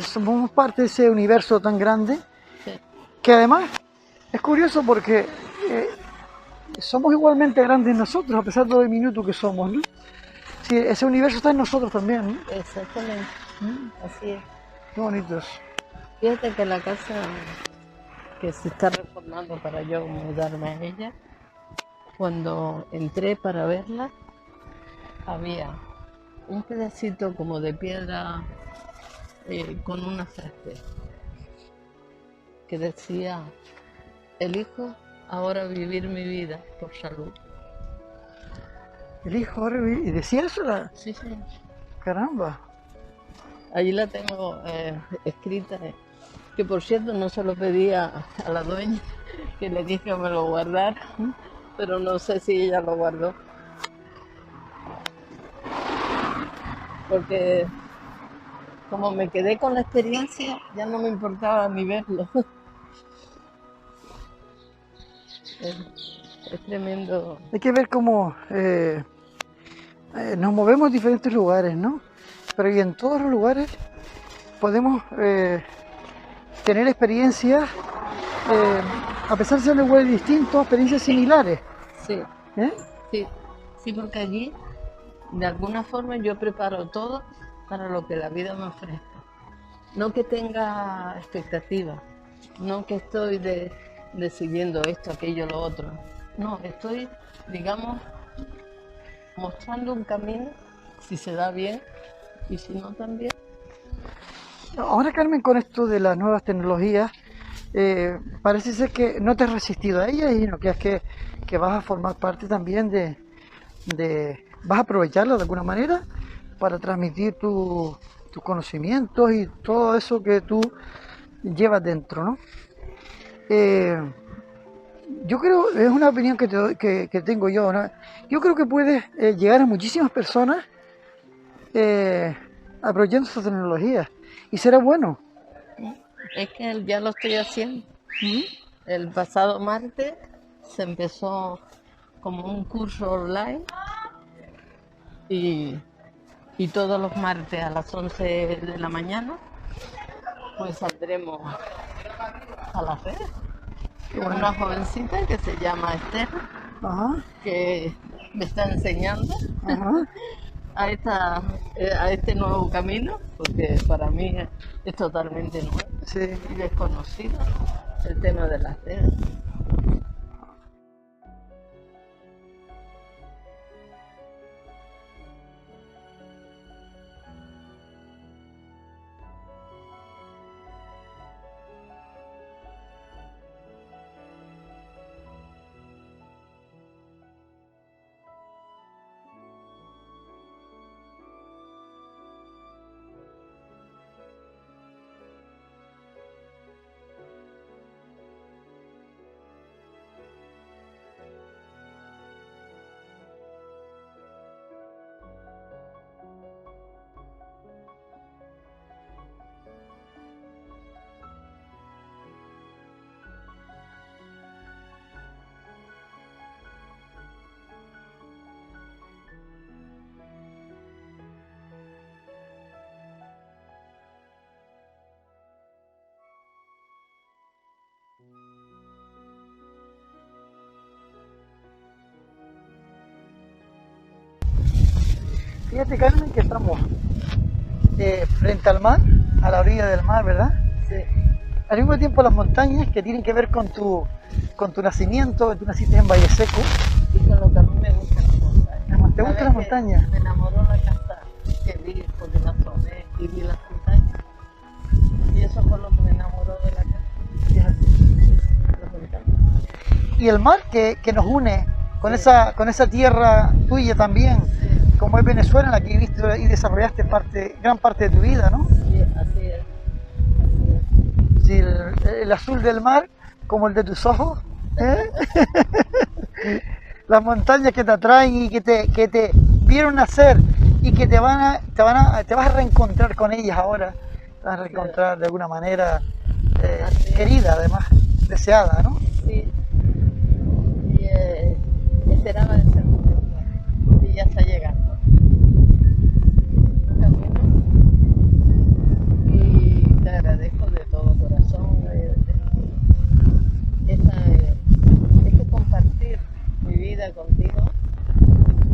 Somos parte de ese universo tan grande Sí, que además es curioso porque somos igualmente grandes nosotros a pesar de lo diminuto que somos, ¿no? Sí, ese universo está en nosotros también, ¿no? exactamente, así es. Qué bonito eso. Fíjate que la casa que se está reformando para yo mudarme a ella, cuando entré para verla, había un pedacito como de piedra con una frase que decía: elijo ahora vivir mi vida por salud. El hijo ahora y decía eso, Sí, sí. caramba. Allí la tengo escrita, que por cierto no se lo pedí a la dueña, que le dije que me lo guardara, pero no sé si ella lo guardó. Porque como me quedé con la experiencia, ya no me importaba ni verlo. Es tremendo. Hay que ver cómo nos movemos en diferentes lugares, ¿no? Pero y en todos los lugares podemos tener experiencias, a pesar de ser de lugares distintos, experiencias similares. Sí, ¿eh? sí, porque allí de alguna forma yo preparo todo para lo que la vida me ofrezca. No que tenga expectativas, no que estoy decidiendo esto, aquello, lo otro. No, estoy, digamos, mostrando un camino, si se da bien y si no también. Ahora, Carmen, con esto de las nuevas tecnologías, parece ser que no te has resistido a ellas, sino que vas a formar parte también vas a aprovecharlas de alguna manera para transmitir tus conocimientos y todo eso que tú llevas dentro, ¿no? Yo creo, es una opinión que tengo yo, ¿no? Yo creo que puedes llegar a muchísimas personas aprovechando esta tecnología y será bueno. Es que ya lo estoy haciendo. ¿Mm? El pasado martes se empezó como un curso online y todos los martes a las 11 de la mañana pues saldremos a la red. Qué bueno. Una jovencita que se llama Esther, Ajá, que me está enseñando ajá. a este nuevo camino, porque para mí es totalmente nuevo Sí. y desconocido el tema de las redes. Fíjate, Carmen, que estamos frente al mar, a la orilla del mar, ¿verdad? Sí. Al mismo tiempo las montañas que tienen que ver con tu nacimiento, tú naciste en Valle Seco. Y con lo que a mí me gusta la montaña. ¿Te gusta la ¿Sabes montaña? que me enamoró la casa que vi porque la asomé y vi las montañas? Y eso fue lo que me enamoró de la casa. Fíjate. Las montañas. Y el mar que nos une con, Sí. con esa tierra tuya también, Sí. como es Venezuela, en la que viviste y desarrollaste gran parte de tu vida, ¿no? Sí, así es. Así es. Sí, el azul del mar, como el de tus ojos, ¿eh? Las montañas que te atraen y que te vieron nacer y que te vas a reencontrar con ellas ahora, te vas a reencontrar de alguna manera querida, además, deseada, ¿no? Sí. Y esperaba ese momento. Y ya está llegando. Camino. Y te agradezco de todo corazón este compartir mi vida contigo,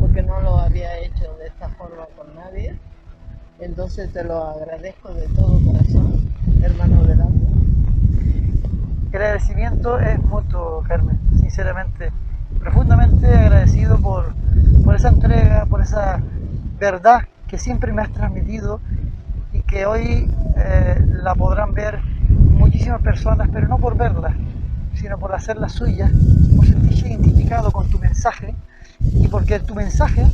porque no lo había hecho de esta forma con nadie. Entonces te lo agradezco de todo corazón, hermano del alma. El agradecimiento es mutuo, Carmen, sinceramente, profundamente agradecido por esa entrega, por esa verdad que siempre me has transmitido y que hoy la podrán ver muchísimas personas, pero no por verla, sino por hacerla suya, por sentirse identificado con tu mensaje y porque tu mensaje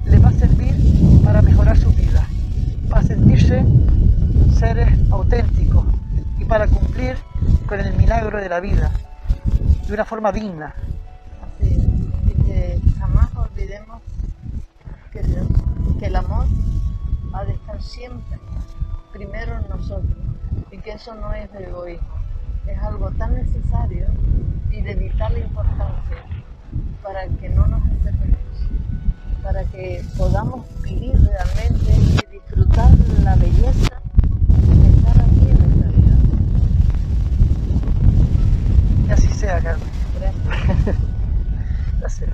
les va a servir para mejorar su vida, para sentirse seres auténticos y para cumplir con el milagro de la vida de una forma digna. Así es. Y que jamás olvidemos que el amor ha de estar siempre primero en nosotros y que eso no es de egoísmo, es algo tan necesario y de vital importancia para que no nos enfermemos, para que podamos vivir realmente y disfrutar la belleza de estar aquí en esta vida. Que así sea, Carmen. Gracias. Gracias.